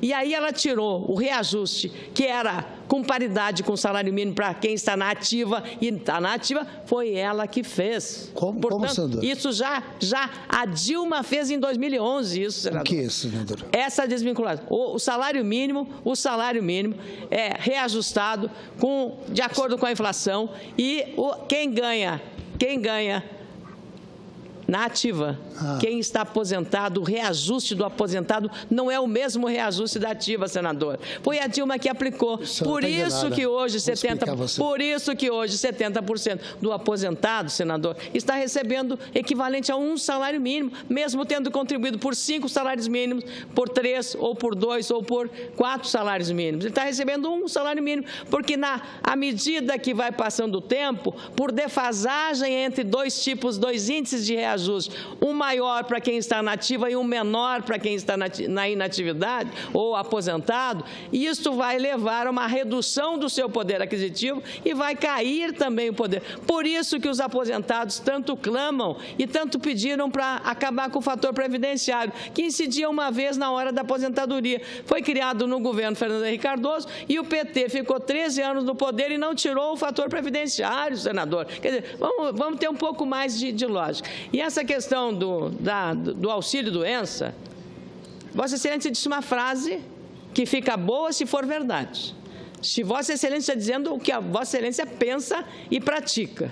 E aí ela tirou o reajuste, que era com paridade com o salário mínimo para quem está na ativa, e está na ativa, foi ela que fez. Como, senador? Isso já a Dilma fez em 2011, isso, senador. O que é isso, senador? Essa desvinculação. O salário mínimo é reajustado de acordo com a inflação, e quem ganha na ativa, quem está aposentado, o reajuste do aposentado não é o mesmo reajuste da ativa, senador. Foi a Dilma que aplicou. Por isso que hoje 70% do aposentado, senador, está recebendo equivalente a um salário mínimo, mesmo tendo contribuído por 5 salários mínimos, por 3, ou por 2, ou por 4 salários mínimos. Ele está recebendo um salário mínimo, porque à medida que vai passando o tempo, por defasagem entre dois índices de reajuste reajuste, um maior para quem está na ativa e um menor para quem está na inatividade ou aposentado, isso vai levar a uma redução do seu poder aquisitivo e vai cair também o poder. Por isso que os aposentados tanto clamam e tanto pediram para acabar com o fator previdenciário, que incidia uma vez na hora da aposentadoria. Foi criado no governo Fernando Henrique Cardoso e o PT ficou 13 anos no poder e não tirou o fator previdenciário, senador. Quer dizer, vamos ter um pouco mais de lógica. E essa questão do auxílio-doença, Vossa Excelência disse uma frase que fica boa se for verdade. Se Vossa Excelência está dizendo o que a Vossa Excelência pensa e pratica.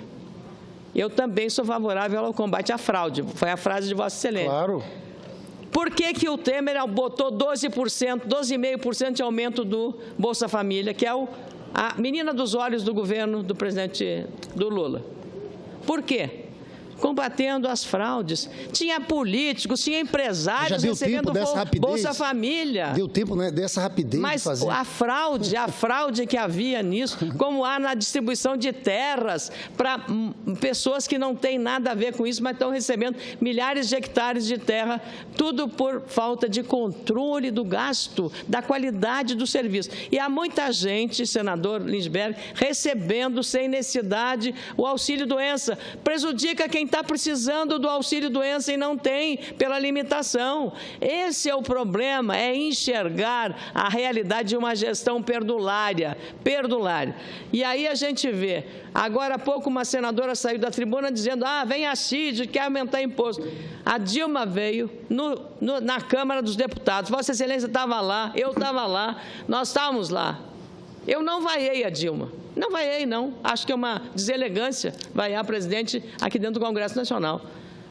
Eu também sou favorável ao combate à fraude. Foi a frase de Vossa Excelência. Claro. Por que que o Temer botou 12%, 12,5% de aumento do Bolsa Família, que é a menina dos olhos do governo do presidente do Lula? Por quê? Combatendo as fraudes. Tinha políticos, tinha empresários recebendo Bolsa Família. Deu tempo, né, dessa rapidez de fazer. Mas a fraude que havia nisso, como há na distribuição de terras para pessoas que não têm nada a ver com isso, mas estão recebendo milhares de hectares de terra, tudo por falta de controle do gasto, da qualidade do serviço. E há muita gente, senador Lindbergh, recebendo sem necessidade o auxílio-doença. Prejudica quem está precisando do auxílio-doença e não tem, pela limitação. Esse é o problema, é enxergar a realidade de uma gestão perdulária. E aí a gente vê, agora há pouco uma senadora saiu da tribuna dizendo, vem a CID, quer aumentar imposto. A Dilma veio na Câmara dos Deputados, Vossa Excelência estava lá, eu estava lá, nós estávamos lá. Eu não vaiei a Dilma. Não vaiei, não. Acho que é uma deselegância vaiar a presidente aqui dentro do Congresso Nacional.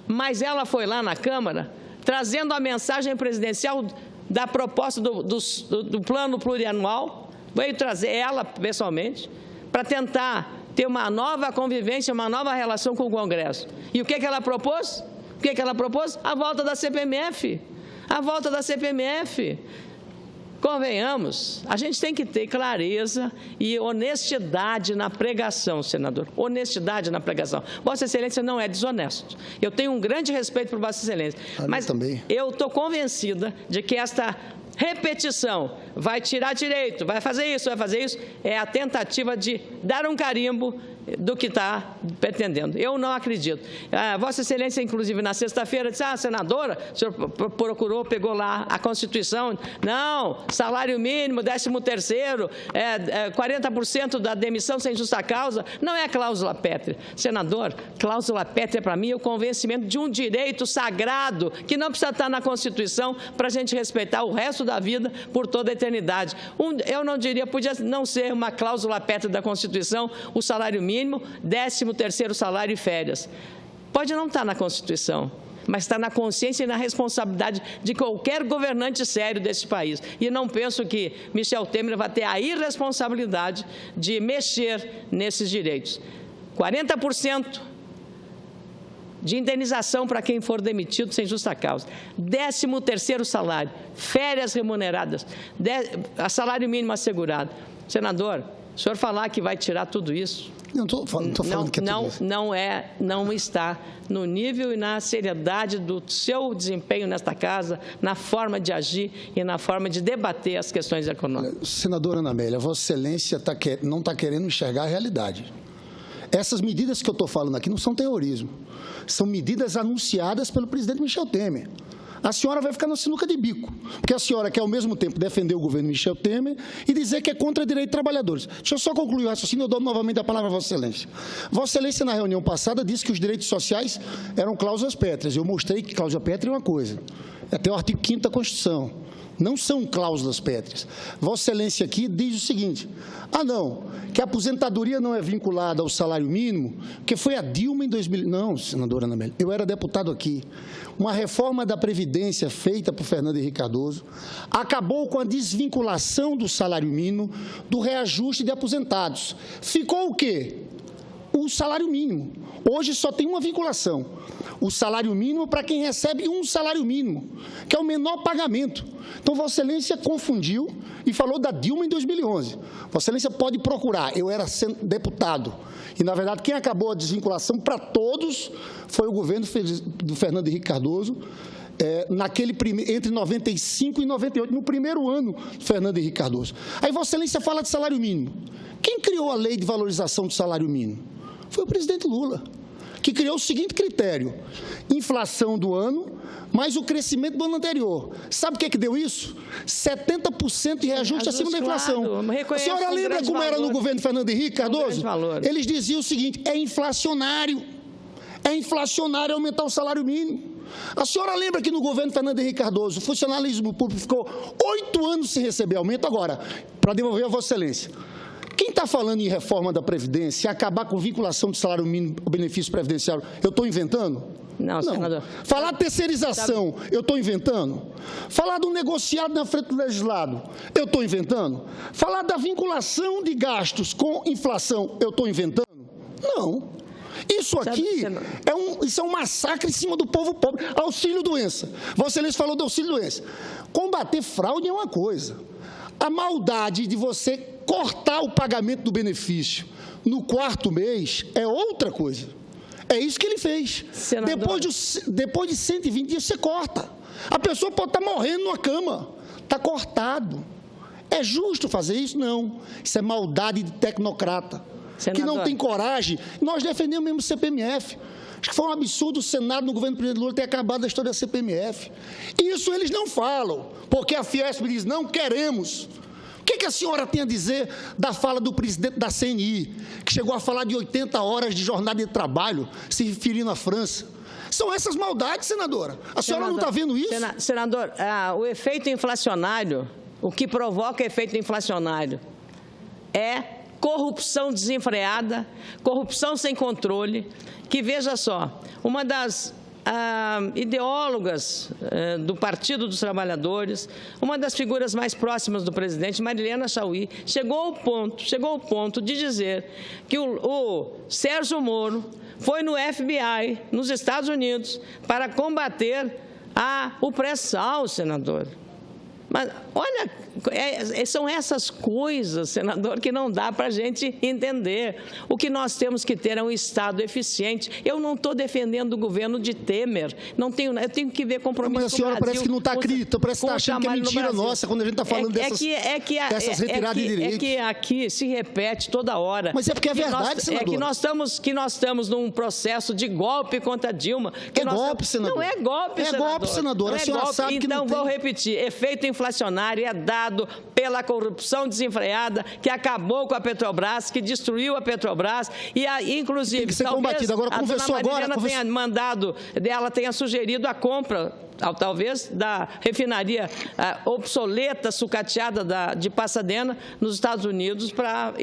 Mas ela foi lá na Câmara, trazendo a mensagem presidencial da proposta do plano plurianual, veio trazer ela, pessoalmente, para tentar ter uma nova convivência, uma nova relação com o Congresso. E o que ela propôs? A volta da CPMF. A volta da CPMF. Convenhamos, a gente tem que ter clareza e honestidade na pregação, senador. Honestidade na pregação. Vossa Excelência não é desonesto. Eu tenho um grande respeito por Vossa Excelência. Mas eu estou convencida de que esta repetição vai tirar direito, vai fazer isso, é a tentativa de dar um carimbo do que está pretendendo. Eu não acredito. Vossa Excelência, inclusive, na sexta-feira, disse, senadora, o senhor pegou lá a Constituição, não, salário mínimo, 13º, 40% da demissão sem justa causa, não é cláusula pétrea. Senador, cláusula pétrea, para mim, é o convencimento de um direito sagrado, que não precisa estar na Constituição para a gente respeitar o resto da vida por toda a eternidade. Eu não diria, podia não ser uma cláusula pétrea da Constituição, o salário mínimo, 13º salário e férias. Pode não estar na Constituição, mas está na consciência e na responsabilidade de qualquer governante sério desse país. E não penso que Michel Temer vai ter a irresponsabilidade de mexer nesses direitos. 40% de indenização para quem for demitido sem justa causa, 13º salário, férias remuneradas, salário mínimo assegurado. Senador, o senhor falar que vai tirar tudo isso, não estou falando que é tudo isso. Não está no nível e na seriedade do seu desempenho nesta casa, na forma de agir e na forma de debater as questões econômicas. Senadora Ana Amélia, Vossa Excelência não está querendo enxergar a realidade. Essas medidas que eu estou falando aqui não são terrorismo, são medidas anunciadas pelo presidente Michel Temer. A senhora vai ficar na sinuca de bico, porque a senhora quer, ao mesmo tempo, defender o governo Michel Temer e dizer que é contra direito de trabalhadores. Deixa eu só concluir o raciocínio, eu dou novamente a palavra a Vossa Excelência. Vossa Excelência, na reunião passada, disse que os direitos sociais eram cláusulas pétreas. Eu mostrei que cláusula pétrea é uma coisa, é até o artigo 5º da Constituição. Não são cláusulas pétreas. Vossa Excelência aqui diz o seguinte, não, que a aposentadoria não é vinculada ao salário mínimo, porque foi a Dilma em 2000... Não, senadora Ana Amélia, eu era deputado aqui. Uma reforma da Previdência feita por Fernando Henrique Cardoso acabou com a desvinculação do salário mínimo do reajuste de aposentados. Ficou o quê? o salário mínimo. Hoje só tem uma vinculação. O salário mínimo para quem recebe um salário mínimo, que é o menor pagamento. Então, Vossa Excelência confundiu e falou da Dilma em 2011. Vossa Excelência pode procurar. Eu era deputado. E, na verdade, quem acabou a desvinculação para todos foi o governo do Fernando Henrique Cardoso, entre 95 e 98, no primeiro ano do Fernando Henrique Cardoso. Aí Vossa Excelência fala de salário mínimo. Quem criou a lei de valorização do salário mínimo? Foi o presidente Lula, que criou o seguinte critério: inflação do ano, mais o crescimento do ano anterior. Sabe o que deu isso? 70% de reajuste acima da inflação. A senhora lembra como era no governo Fernando Henrique Cardoso? Eles diziam o seguinte: é inflacionário aumentar o salário mínimo. A senhora lembra que no governo Fernando Henrique Cardoso, o funcionalismo público ficou 8 anos sem receber aumento? Agora, para devolver a Vossa Excelência, quem está falando em reforma da Previdência e acabar com vinculação do salário mínimo ao benefício previdenciário, eu estou inventando? Não, senador. Falar de terceirização, eu estou inventando? Falar do negociado na frente do legislado, eu estou inventando? Falar da vinculação de gastos com inflação, eu estou inventando? Não. Isso aqui isso é um massacre em cima do povo pobre. Auxílio-doença. Vossa Excelência falou do auxílio-doença. Combater fraude é uma coisa. A maldade de você cortar o pagamento do benefício no 4º mês é outra coisa. É isso que ele fez. Depois de 120 dias, você corta. A pessoa pode estar morrendo numa cama. Está cortado. É justo fazer isso? Não. Isso é maldade de tecnocrata. Senador, que não tem coragem. Nós defendemos mesmo o CPMF. Acho que foi um absurdo o Senado, no governo do presidente Lula, ter acabado a história da CPMF. Isso eles não falam, porque a Fiesp diz: não queremos. O que a senhora tem a dizer da fala do presidente da CNI, que chegou a falar de 80 horas de jornada de trabalho, se referindo à França? São essas maldades, senadora. A senhora não está vendo isso? Senador, o efeito inflacionário, o que provoca efeito inflacionário é corrupção desenfreada, corrupção sem controle, que, veja só, uma das ideólogas do Partido dos Trabalhadores, uma das figuras mais próximas do presidente, Marilena Chaui, chegou ao ponto de dizer que o Sérgio Moro foi no FBI, nos Estados Unidos, para combater o pré-sal, senador. Mas, olha, são essas coisas, senador, que não dá para a gente entender. O que nós temos que ter é um Estado eficiente. Eu não estou defendendo o governo de Temer. Eu tenho que ver compromisso com o Brasil. Mas a senhora parece que não está acreditando, parece que está achando que é mentira nossa quando a gente está falando dessas retiradas de direitos. É que aqui se repete toda hora. Mas é porque é verdade, senador. Que nós estamos num processo de golpe contra Dilma. Senador. Não é golpe, senador. É golpe, senador. A senhora sabe que não tem. Então, vou repetir. Efeito inflacionário é dado pela corrupção desenfreada que acabou com a Petrobras, que destruiu a Petrobras e, inclusive, tem que ser combatido. Agora, confessou agora. Ela tenha sugerido a compra, talvez, da refinaria obsoleta, sucateada de Pasadena, nos Estados Unidos, para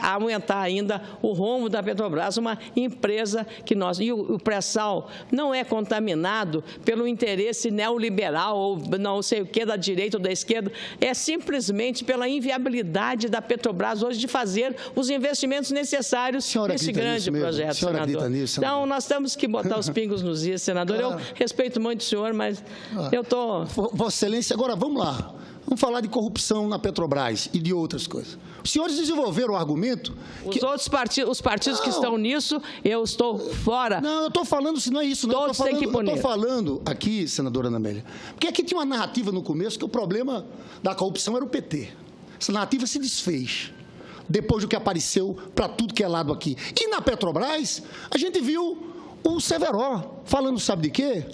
aumentar ainda o rombo da Petrobras, uma empresa que nós... E o pré-sal não é contaminado pelo interesse neoliberal ou não sei o que, da direita ou da esquerda, é simplesmente pela inviabilidade da Petrobras hoje de fazer os investimentos necessários nesse grande projeto, senador. Então, nós temos que botar os pingos nos is, senador. Eu respeito muito o senhor, mas eu estou... Vossa Excelência, agora vamos lá. Vamos falar de corrupção na Petrobras e de outras coisas. Os senhores desenvolveram o argumento que... Os partidos que estão nisso, eu estou fora. Não, eu estou falando, se não é isso, não. Todos têm que punir. Eu estou falando aqui, senadora Ana Amélia, porque aqui tinha uma narrativa no começo que o problema da corrupção era o PT. Essa narrativa se desfez depois do que apareceu para tudo que é lado aqui. E na Petrobras, a gente viu o Severo falando, sabe de quê?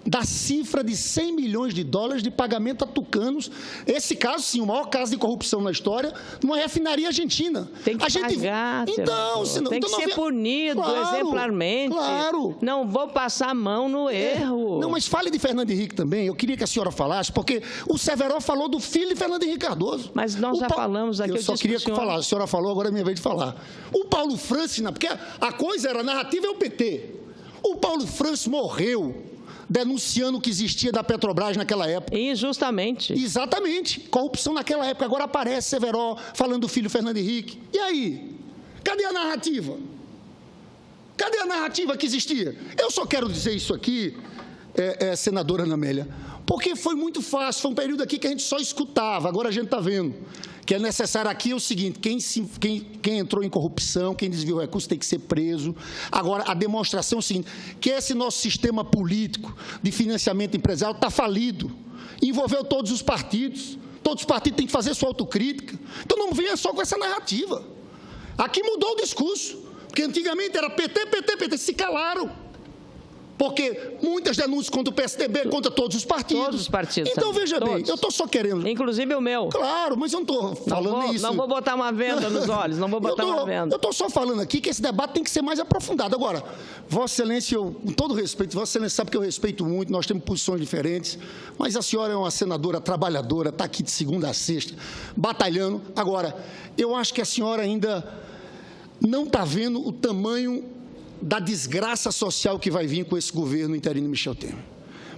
Da cifra de 100 milhões de dólares de pagamento a tucanos. Esse caso, sim, o maior caso de corrupção na história, numa refinaria argentina. Tem que pagar, tem que ser punido exemplarmente. Claro. Não vou passar a mão no erro. Não, mas fale de Fernando Henrique também. Eu queria que a senhora falasse, porque o Severo falou do filho de Fernando Henrique Cardoso. Mas nós já falamos aqui. Eu só queria falar. A senhora falou, agora é minha vez de falar. O Paulo Francis, porque a coisa era, a narrativa é o PT. O Paulo Francis morreu denunciando o que existia da Petrobras naquela época. Injustamente. Exatamente. Corrupção naquela época. Agora aparece Severo falando do filho Fernando Henrique. E aí? Cadê a narrativa? Cadê a narrativa que existia? Eu só quero dizer isso aqui, senadora Ana Amélia, porque foi muito fácil, foi um período aqui que a gente só escutava, agora a gente está vendo que é necessário aqui o seguinte, quem entrou em corrupção, quem desviou recursos tem que ser preso. Agora, a demonstração é o seguinte, que esse nosso sistema político de financiamento empresarial está falido, envolveu todos os partidos têm que fazer sua autocrítica. Então não venha só com essa narrativa. Aqui mudou o discurso, porque antigamente era PT, se calaram. Porque muitas denúncias contra o PSDB, contra todos os partidos. Todos os partidos. Então, veja bem, eu estou só querendo... Inclusive o meu. Claro, mas eu não estou falando isso. Não vou botar uma venda nos olhos, não vou botar uma venda. Eu estou só falando aqui que esse debate tem que ser mais aprofundado. Agora, Vossa Excelência, com todo respeito, Vossa Excelência sabe que eu respeito muito, nós temos posições diferentes, mas a senhora é uma senadora trabalhadora, está aqui de segunda a sexta, batalhando. Agora, eu acho que a senhora ainda não está vendo o tamanho da desgraça social que vai vir com esse governo interino Michel Temer.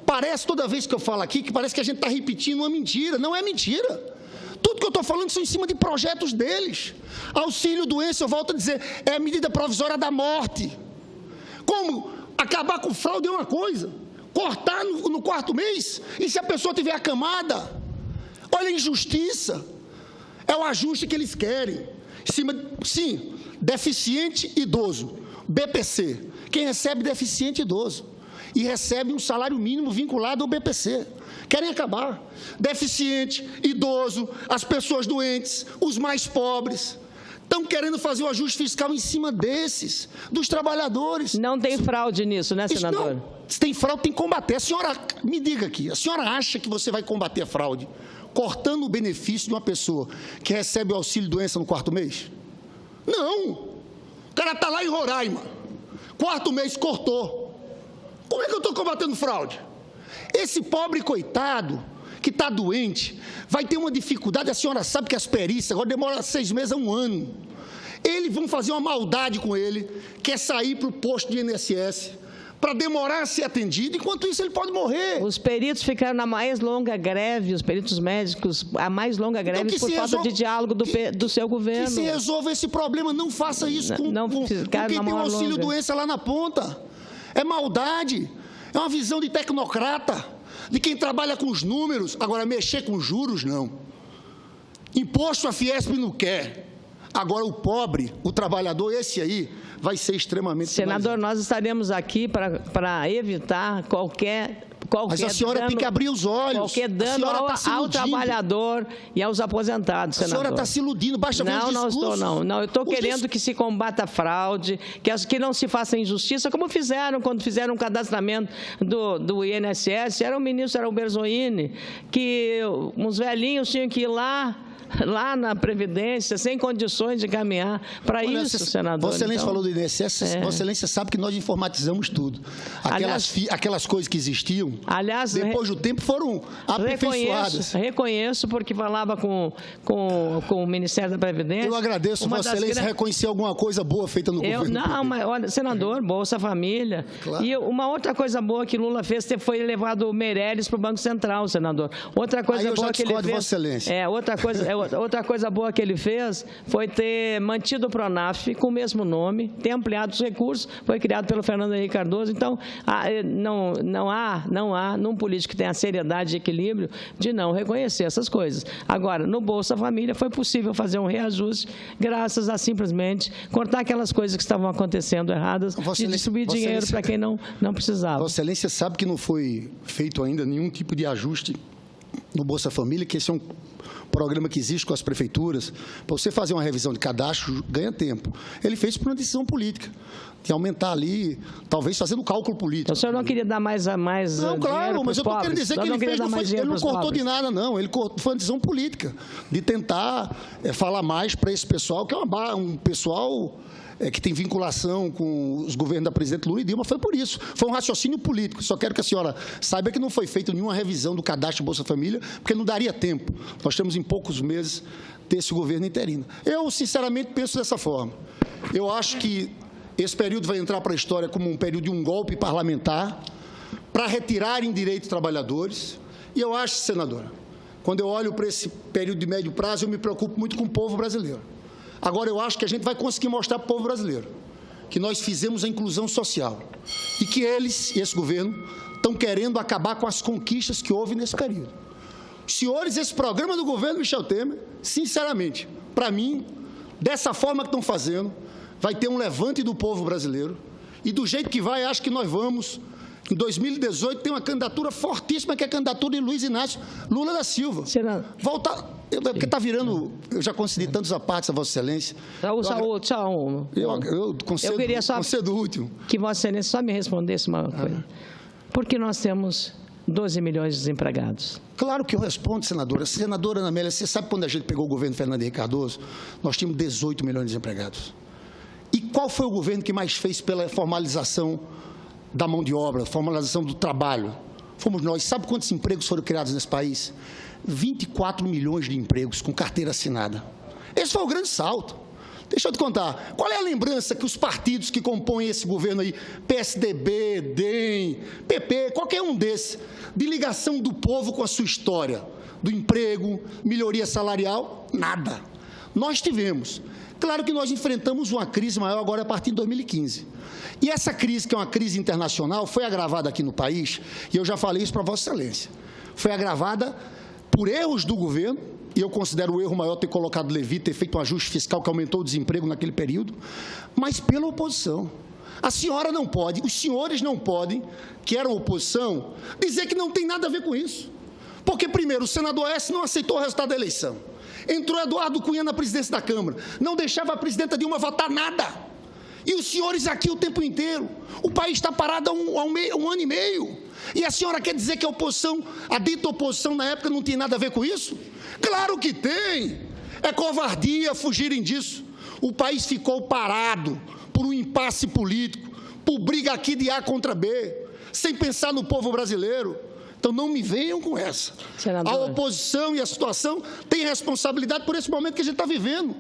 Parece, toda vez que eu falo aqui, que parece que a gente está repetindo uma mentira. Não é mentira. Tudo que eu estou falando são em cima de projetos deles. Auxílio-doença, eu volto a dizer, é a medida provisória da morte. Como acabar com fraude é uma coisa, cortar no quarto mês, e se a pessoa tiver acamada? Olha a injustiça. É o ajuste que eles querem. Sim, deficiente idoso. BPC, quem recebe deficiente idoso e recebe um salário mínimo vinculado ao BPC. Querem acabar. Deficiente, idoso, as pessoas doentes, os mais pobres. Estão querendo fazer o ajuste fiscal em cima desses, dos trabalhadores. Não tem fraude nisso, né, senador? Não, se tem fraude, tem que combater. A senhora, me diga aqui, a senhora acha que você vai combater a fraude cortando o benefício de uma pessoa que recebe o auxílio-doença no quarto mês? Não. O cara está lá em Roraima, quarto mês cortou. Como é que eu estou combatendo fraude? Esse pobre coitado que está doente vai ter uma dificuldade. A senhora sabe que as perícias agora demoram 6 meses a 1 ano. Eles vão fazer uma maldade com ele, que é sair para o posto de INSS para demorar a ser atendido, enquanto isso ele pode morrer. Os peritos ficaram na mais longa greve, os peritos médicos, a mais longa greve então, por falta de diálogo do seu governo. Que se resolva esse problema, não faça isso com quem tem o auxílio-doença lá na ponta. É maldade, é uma visão de tecnocrata, de quem trabalha com os números. Agora, mexer com juros, não. Imposto a Fiesp não quer. Agora, o pobre, o trabalhador, esse aí, vai ser extremamente... Senador, nós estaremos aqui para evitar qualquer mas a senhora dano, tem que abrir os olhos. Qualquer dano ao trabalhador e aos aposentados, senador. A senhora está se iludindo, basta ver os discursos. Não, eu estou querendo que se combata a fraude, que não se faça injustiça, como fizeram quando fizeram o cadastramento do INSS, era o ministro, era o Berzoini, que uns velhinhos tinham que ir lá na Previdência, sem condições de caminhar. Para isso, senador. Vossa Excelência falou do INSS, Vossa Excelência sabe que nós informatizamos tudo. Aquelas coisas que existiam, depois do tempo, foram aperfeiçoadas. Reconheço, porque falava com o Ministério da Previdência. Eu agradeço, Vossa Excelência, reconhecer alguma coisa boa feita no governo. Não, mas, olha, senador, Bolsa Família. Claro. E uma outra coisa boa que Lula fez foi levado o Meirelles para o Banco Central, senador. Outra coisa boa que ele fez... Vossa Excelência. Outra coisa boa que ele fez foi ter mantido o Pronaf com o mesmo nome, ter ampliado os recursos, foi criado pelo Fernando Henrique Cardoso. Então, não há num político que tenha seriedade e equilíbrio de não reconhecer essas coisas. Agora, no Bolsa Família foi possível fazer um reajuste graças a simplesmente cortar aquelas coisas que estavam acontecendo erradas e distribuir dinheiro para quem não precisava. Vossa Excelência sabe que não foi feito ainda nenhum tipo de ajuste no Bolsa Família, que esse é um programa que existe com as prefeituras. Para você fazer uma revisão de cadastro, ganha tempo. Ele fez por uma decisão política, de aumentar ali, talvez fazendo cálculo político. O senhor não queria dar mais não, claro, mas eu estou querendo dizer que ele não cortou de nada, não. Ele foi uma decisão política, de tentar falar mais para esse pessoal, que é um pessoal... que tem vinculação com os governos da presidente Lula e Dilma, foi por isso. Foi um raciocínio político. Só quero que a senhora saiba que não foi feita nenhuma revisão do cadastro Bolsa Família, porque não daria tempo. Nós temos, em poucos meses, ter esse governo interino. Eu, sinceramente, penso dessa forma. Eu acho que esse período vai entrar para a história como um período de um golpe parlamentar para retirarem direitos trabalhadores. E eu acho, senadora, quando eu olho para esse período de médio prazo, eu me preocupo muito com o povo brasileiro. Agora, eu acho que a gente vai conseguir mostrar para o povo brasileiro que nós fizemos a inclusão social e que eles, esse governo, estão querendo acabar com as conquistas que houve nesse período. Senhores, esse programa do governo Michel Temer, sinceramente, para mim, dessa forma que estão fazendo, vai ter um levante do povo brasileiro e do jeito que vai, acho que nós vamos, em 2018, ter uma candidatura fortíssima, que é a candidatura de Luiz Inácio Lula da Silva. Voltar, porque está virando, eu já concedi tantos apartes a Vossa Excelência. Eu concedo o último. Que Vossa Excelência só me respondesse uma coisa. Porque nós temos 12 milhões de desempregados. Claro que eu respondo, senadora. Senadora Ana Amélia, você sabe quando a gente pegou o governo Fernando Henrique Cardoso? Nós tínhamos 18 milhões de desempregados. E qual foi o governo que mais fez pela formalização da mão de obra, formalização do trabalho? Fomos nós. Sabe quantos empregos foram criados nesse país? 24 milhões de empregos com carteira assinada. Esse foi o grande salto. Deixa eu te contar, qual é a lembrança que os partidos que compõem esse governo aí, PSDB, DEM, PP, qualquer um desses, de ligação do povo com a sua história, do emprego, melhoria salarial? Nada. Nós tivemos. Claro que nós enfrentamos uma crise maior agora a partir de 2015. E essa crise, que é uma crise internacional, foi agravada aqui no país, e eu já falei isso para Vossa Excelência, foi agravada por erros do governo, e eu considero o erro maior ter colocado Levi, ter feito um ajuste fiscal que aumentou o desemprego naquele período, mas pela oposição. A senhora não pode, os senhores não podem, que eram oposição, dizer que não tem nada a ver com isso. Porque, primeiro, o senador S não aceitou o resultado da eleição. Entrou Eduardo Cunha na presidência da Câmara, não deixava a presidenta Dilma votar nada. E os senhores aqui o tempo inteiro. O país está parado há um ano e meio. E a senhora quer dizer que a oposição, a dita oposição na época não tinha nada a ver com isso? Claro que tem. É covardia fugirem disso. O país ficou parado por um impasse político, por briga aqui de A contra B, sem pensar no povo brasileiro. Então não me venham com essa. Senador. A oposição e a situação têm responsabilidade por esse momento que a gente está vivendo.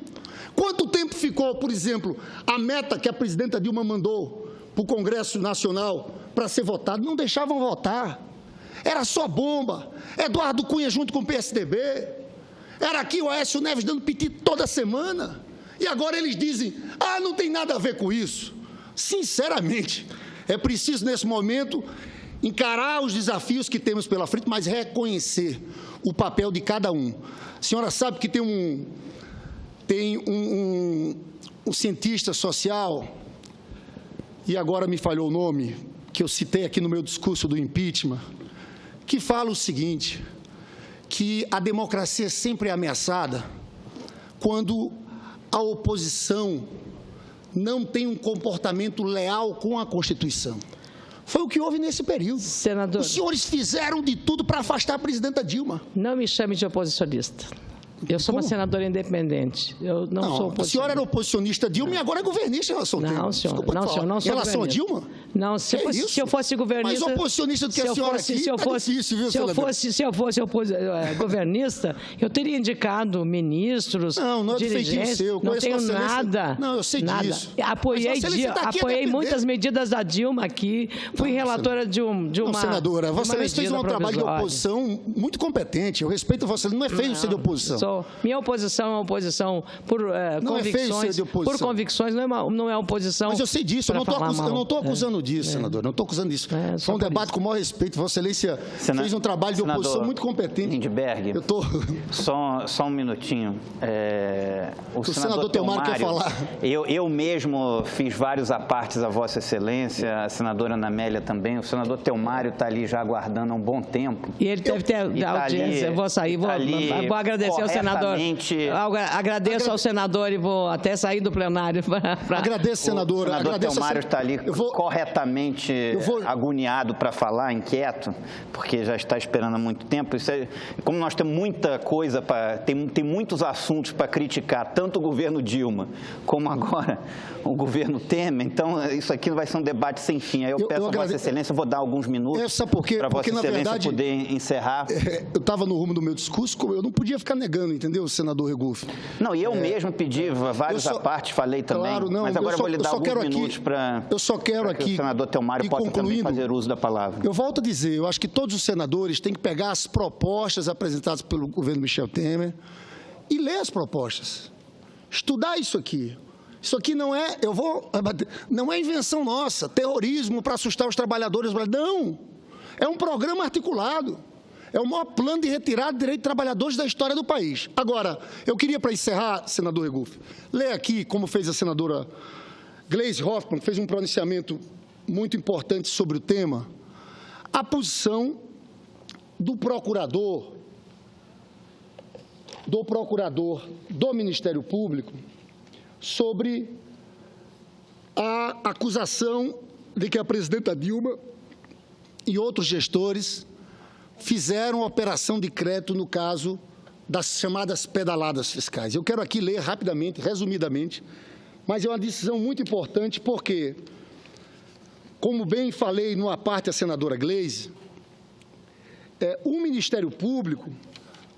Quanto tempo ficou, por exemplo, a meta que a presidenta Dilma mandou para o Congresso Nacional para ser votado? Não deixavam votar. Era só bomba. Eduardo Cunha junto com o PSDB. Era aqui o Aécio Neves dando piti toda semana. E agora eles dizem, não tem nada a ver com isso. Sinceramente, é preciso, nesse momento, encarar os desafios que temos pela frente, mas reconhecer o papel de cada um. A senhora sabe que tem um cientista social, e agora me falhou o nome, que eu citei aqui no meu discurso do impeachment, que fala o seguinte, que a democracia sempre é ameaçada quando a oposição não tem um comportamento leal com a Constituição. Foi o que houve nesse período. Senador, os senhores fizeram de tudo para afastar a presidenta Dilma. Não me chame de oposicionista. Eu sou uma senadora independente. Eu não sou oposicionista. A senhora era oposicionista a Dilma e agora é governista em relação a Dilma. Não, senhor. Não, senhor. Não sou em relação a Dilma? Não, se eu fosse governista... Mas oposicionista do que a senhora aqui, difícil, viu, senador? Se eu fosse governista, eu teria indicado ministros, não é dirigentes. Seu. Não tenho nada. Não, eu sei disso. Apoiei muitas medidas da Dilma aqui. Fui relatora de uma... Não, senadora, Vossa Excelência fez um trabalho de oposição muito competente. Eu respeito a Vossa Excelência. Não é feio ser de oposição. Minha oposição é uma oposição por convicções. Por convicções, não é oposição. Mas eu sei disso, eu não estou acusando disso, senador. Não estou acusando disso. Foi um debate com o maior respeito. Vossa Excelência fez um trabalho de oposição muito competente. Lindbergh, só um minutinho. O senador Teomário quer falar. Eu mesmo fiz vários apartes a Vossa Excelência, a senadora Ana Amélia também. O senador Teomário está ali já aguardando há um bom tempo. E ele deve ter audiência. Eu vou sair, vou agradecer ao senador. Agradeço ao senador e vou até sair do plenário. Agradeço, senador. O senador Teomário está ali corretamente agoniado para falar, inquieto, porque já está esperando há muito tempo. Como nós temos muita coisa, tem muitos assuntos para criticar, tanto o governo Dilma como agora o governo Temer, então isso aqui vai ser um debate sem fim. Aí eu peço a Vossa Excelência, eu vou dar alguns minutos para Vossa Excelência poder encerrar. Eu estava no rumo do meu discurso, eu não podia ficar negando, entendeu, senador Regufe? Não, e eu mesmo pedi vários apartes, falei também, claro, não, mas agora eu vou lhe dar alguns minutos para que o senador Teomário possa também fazer uso da palavra. Eu volto a dizer, eu acho que todos os senadores têm que pegar as propostas apresentadas pelo governo Michel Temer e ler as propostas, estudar isso aqui. Isso aqui não é, não é invenção nossa, terrorismo para assustar os trabalhadores. Não, é um programa articulado. É o maior plano de retirada de direitos de trabalhadores da história do país. Agora, eu queria, para encerrar, senador Regufe, ler aqui, como fez a senadora Gleisi Hoffmann, que fez um pronunciamento muito importante sobre o tema, a posição do procurador do Ministério Público sobre a acusação de que a presidenta Dilma e outros gestores fizeram operação de crédito no caso das chamadas pedaladas fiscais. Eu quero aqui ler rapidamente, resumidamente, mas é uma decisão muito importante porque, como bem falei numa parte a senadora Gleisi, o Ministério Público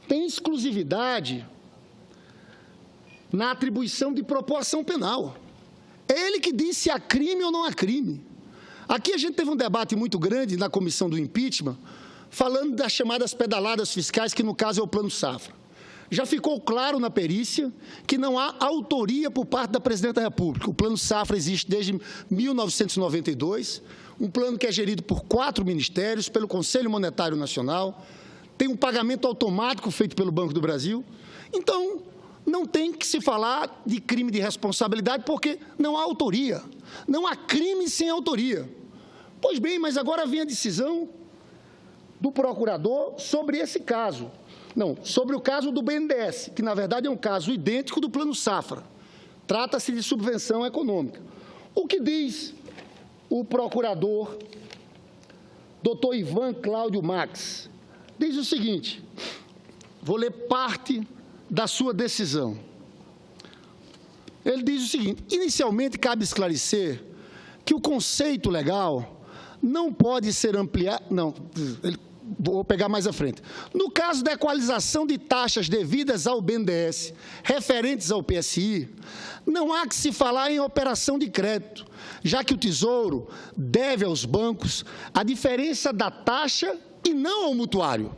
tem exclusividade na atribuição de propor ação penal. É ele que diz se há crime ou não há crime. Aqui a gente teve um debate muito grande na comissão do impeachment, falando das chamadas pedaladas fiscais, que no caso é o Plano Safra. Já ficou claro na perícia que não há autoria por parte da Presidenta da República. O Plano Safra existe desde 1992, um plano que é gerido por 4 ministérios, pelo Conselho Monetário Nacional, tem um pagamento automático feito pelo Banco do Brasil. Então, não tem que se falar de crime de responsabilidade, porque não há autoria. Não há crime sem autoria. Pois bem, mas agora vem a decisão do procurador sobre esse caso. Não, sobre o caso do BNDES, que, na verdade, é um caso idêntico do Plano Safra. Trata-se de subvenção econômica. O que diz o procurador, doutor Ivan Cláudio Max? Diz o seguinte, vou ler parte da sua decisão. Ele diz o seguinte, inicialmente cabe esclarecer que o conceito legal não pode ser ampliado, vou pegar mais à frente. No caso da equalização de taxas devidas ao BNDES, referentes ao PSI, não há que se falar em operação de crédito, já que o Tesouro deve aos bancos a diferença da taxa e não ao mutuário.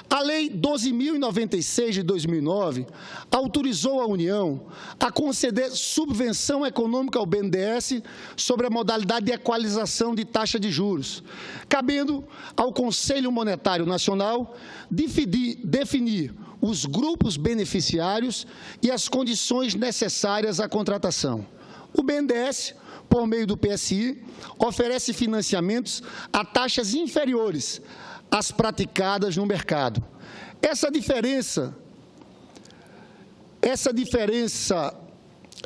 A Lei 12.096 de 2009 autorizou a União a conceder subvenção econômica ao BNDES sobre a modalidade de equalização de taxa de juros, cabendo ao Conselho Monetário Nacional definir os grupos beneficiários e as condições necessárias à contratação. O BNDES, por meio do PSI, oferece financiamentos a taxas inferiores às praticadas no mercado. Essa diferença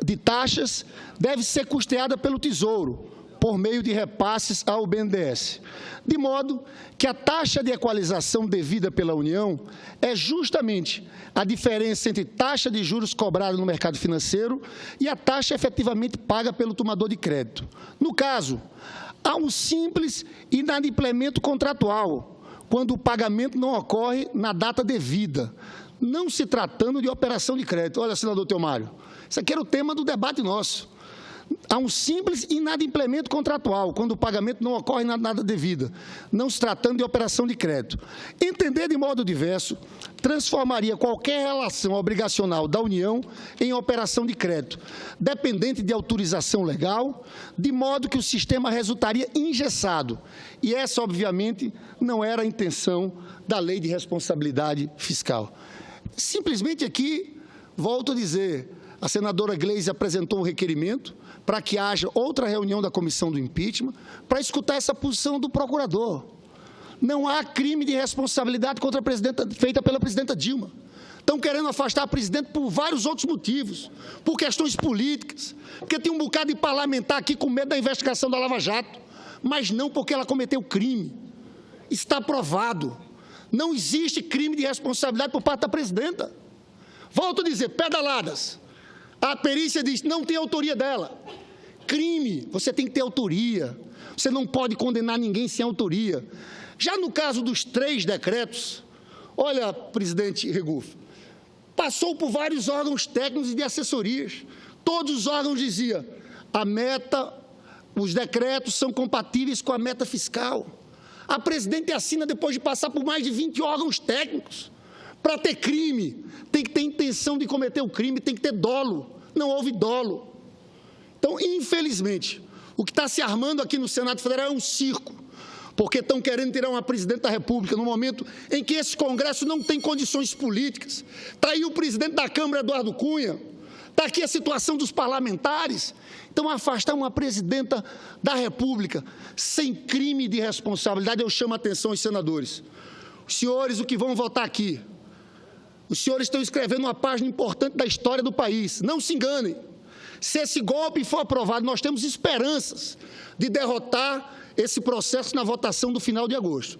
de taxas deve ser custeada pelo Tesouro, por meio de repasses ao BNDES, de modo que a taxa de equalização devida pela União é justamente a diferença entre taxa de juros cobrada no mercado financeiro e a taxa efetivamente paga pelo tomador de crédito. No caso, há um simples inadimplemento contratual, quando o pagamento não ocorre na data devida, não se tratando de operação de crédito. Olha, senador Teomário, isso aqui era o tema do debate nosso. Há um simples inadimplemento contratual, quando o pagamento não ocorre na data devida, não se tratando de operação de crédito. Entender de modo diverso transformaria qualquer relação obrigacional da União em operação de crédito, dependente de autorização legal, de modo que o sistema resultaria engessado. E essa, obviamente, não era a intenção da Lei de Responsabilidade Fiscal. Simplesmente aqui, volto a dizer, a senadora Gleisi apresentou um requerimento para que haja outra reunião da comissão do impeachment para escutar essa posição do procurador. Não há crime de responsabilidade contra a presidenta, feita pela presidenta Dilma. Estão querendo afastar a presidente por vários outros motivos, por questões políticas, porque tem um bocado de parlamentar aqui com medo da investigação da Lava Jato, mas não porque ela cometeu crime. Está provado. Não existe crime de responsabilidade por parte da presidenta. Volto a dizer, pedaladas. A perícia diz, não tem autoria dela. Crime, você tem que ter autoria. Você não pode condenar ninguém sem autoria. Já no caso dos 3 decretos, olha, presidente Regufe, passou por vários órgãos técnicos e de assessorias. Todos os órgãos diziam, a meta, os decretos são compatíveis com a meta fiscal. A presidente assina depois de passar por mais de 20 órgãos técnicos. Para ter crime, tem que ter intenção de cometer o crime, tem que ter dolo. Não houve dolo. Então, infelizmente, o que está se armando aqui no Senado Federal é um circo, porque estão querendo tirar uma presidente da República no momento em que esse Congresso não tem condições políticas. Está aí o presidente da Câmara, Eduardo Cunha, está aqui a situação dos parlamentares. Então, afastar uma presidenta da República sem crime de responsabilidade, eu chamo a atenção aos senadores. Os senhores, o que vão votar aqui, os senhores estão escrevendo uma página importante da história do país. Não se enganem. Se esse golpe for aprovado, nós temos esperanças de derrotar esse processo na votação do final de agosto.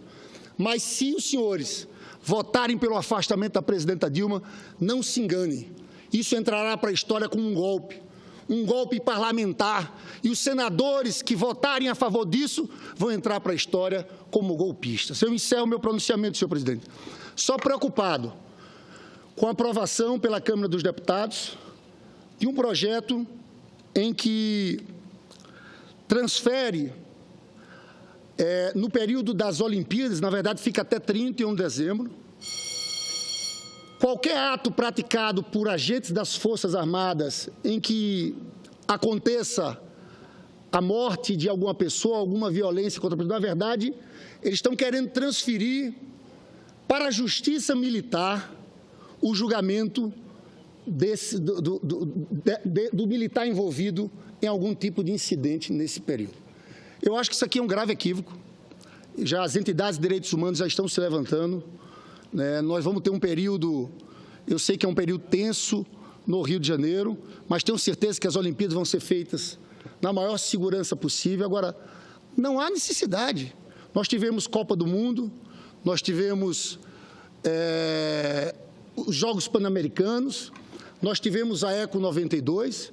Mas se os senhores votarem pelo afastamento da presidenta Dilma, não se enganem. Isso entrará para a história como um golpe parlamentar. E os senadores que votarem a favor disso vão entrar para a história como golpistas. Eu encerro meu pronunciamento, senhor presidente. Só preocupado com a aprovação pela Câmara dos Deputados de um projeto em que transfere, no período das Olimpíadas, na verdade fica até 31 de dezembro, qualquer ato praticado por agentes das Forças Armadas em que aconteça a morte de alguma pessoa, alguma violência contra a pessoa, na verdade, eles estão querendo transferir para a Justiça Militar o julgamento do militar envolvido em algum tipo de incidente nesse período. Eu acho que isso aqui é um grave equívoco. Já as entidades de direitos humanos já estão se levantando. Nós vamos ter um período, eu sei que é um período tenso no Rio de Janeiro, mas tenho certeza que as Olimpíadas vão ser feitas na maior segurança possível. Agora, não há necessidade. Nós tivemos Copa do Mundo, nós tivemos os Jogos Pan-Americanos, nós tivemos a Eco 92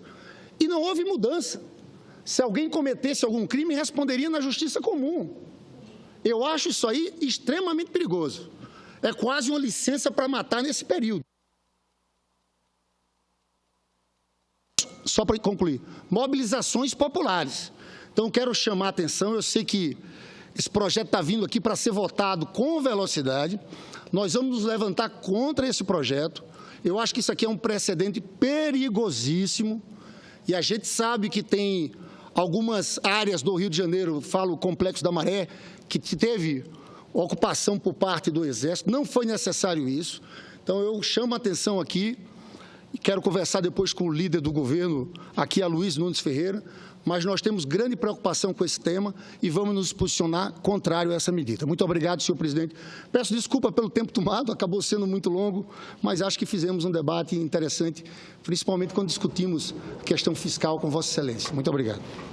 e não houve mudança. Se alguém cometesse algum crime, responderia na justiça comum. Eu acho isso aí extremamente perigoso. É quase uma licença para matar nesse período. Só para concluir, mobilizações populares. Então, quero chamar a atenção, eu sei que esse projeto está vindo aqui para ser votado com velocidade. Nós vamos nos levantar contra esse projeto. Eu acho que isso aqui é um precedente perigosíssimo. E a gente sabe que tem algumas áreas do Rio de Janeiro, falo o Complexo da Maré, que teve ocupação por parte do Exército. Não foi necessário isso. Então, eu chamo a atenção aqui e quero conversar depois com o líder do governo, aqui, Aloysio Nunes Ferreira, mas nós temos grande preocupação com esse tema e vamos nos posicionar contrário a essa medida. Muito obrigado, senhor presidente. Peço desculpa pelo tempo tomado, acabou sendo muito longo, mas acho que fizemos um debate interessante, principalmente quando discutimos a questão fiscal com Vossa Excelência. Muito obrigado.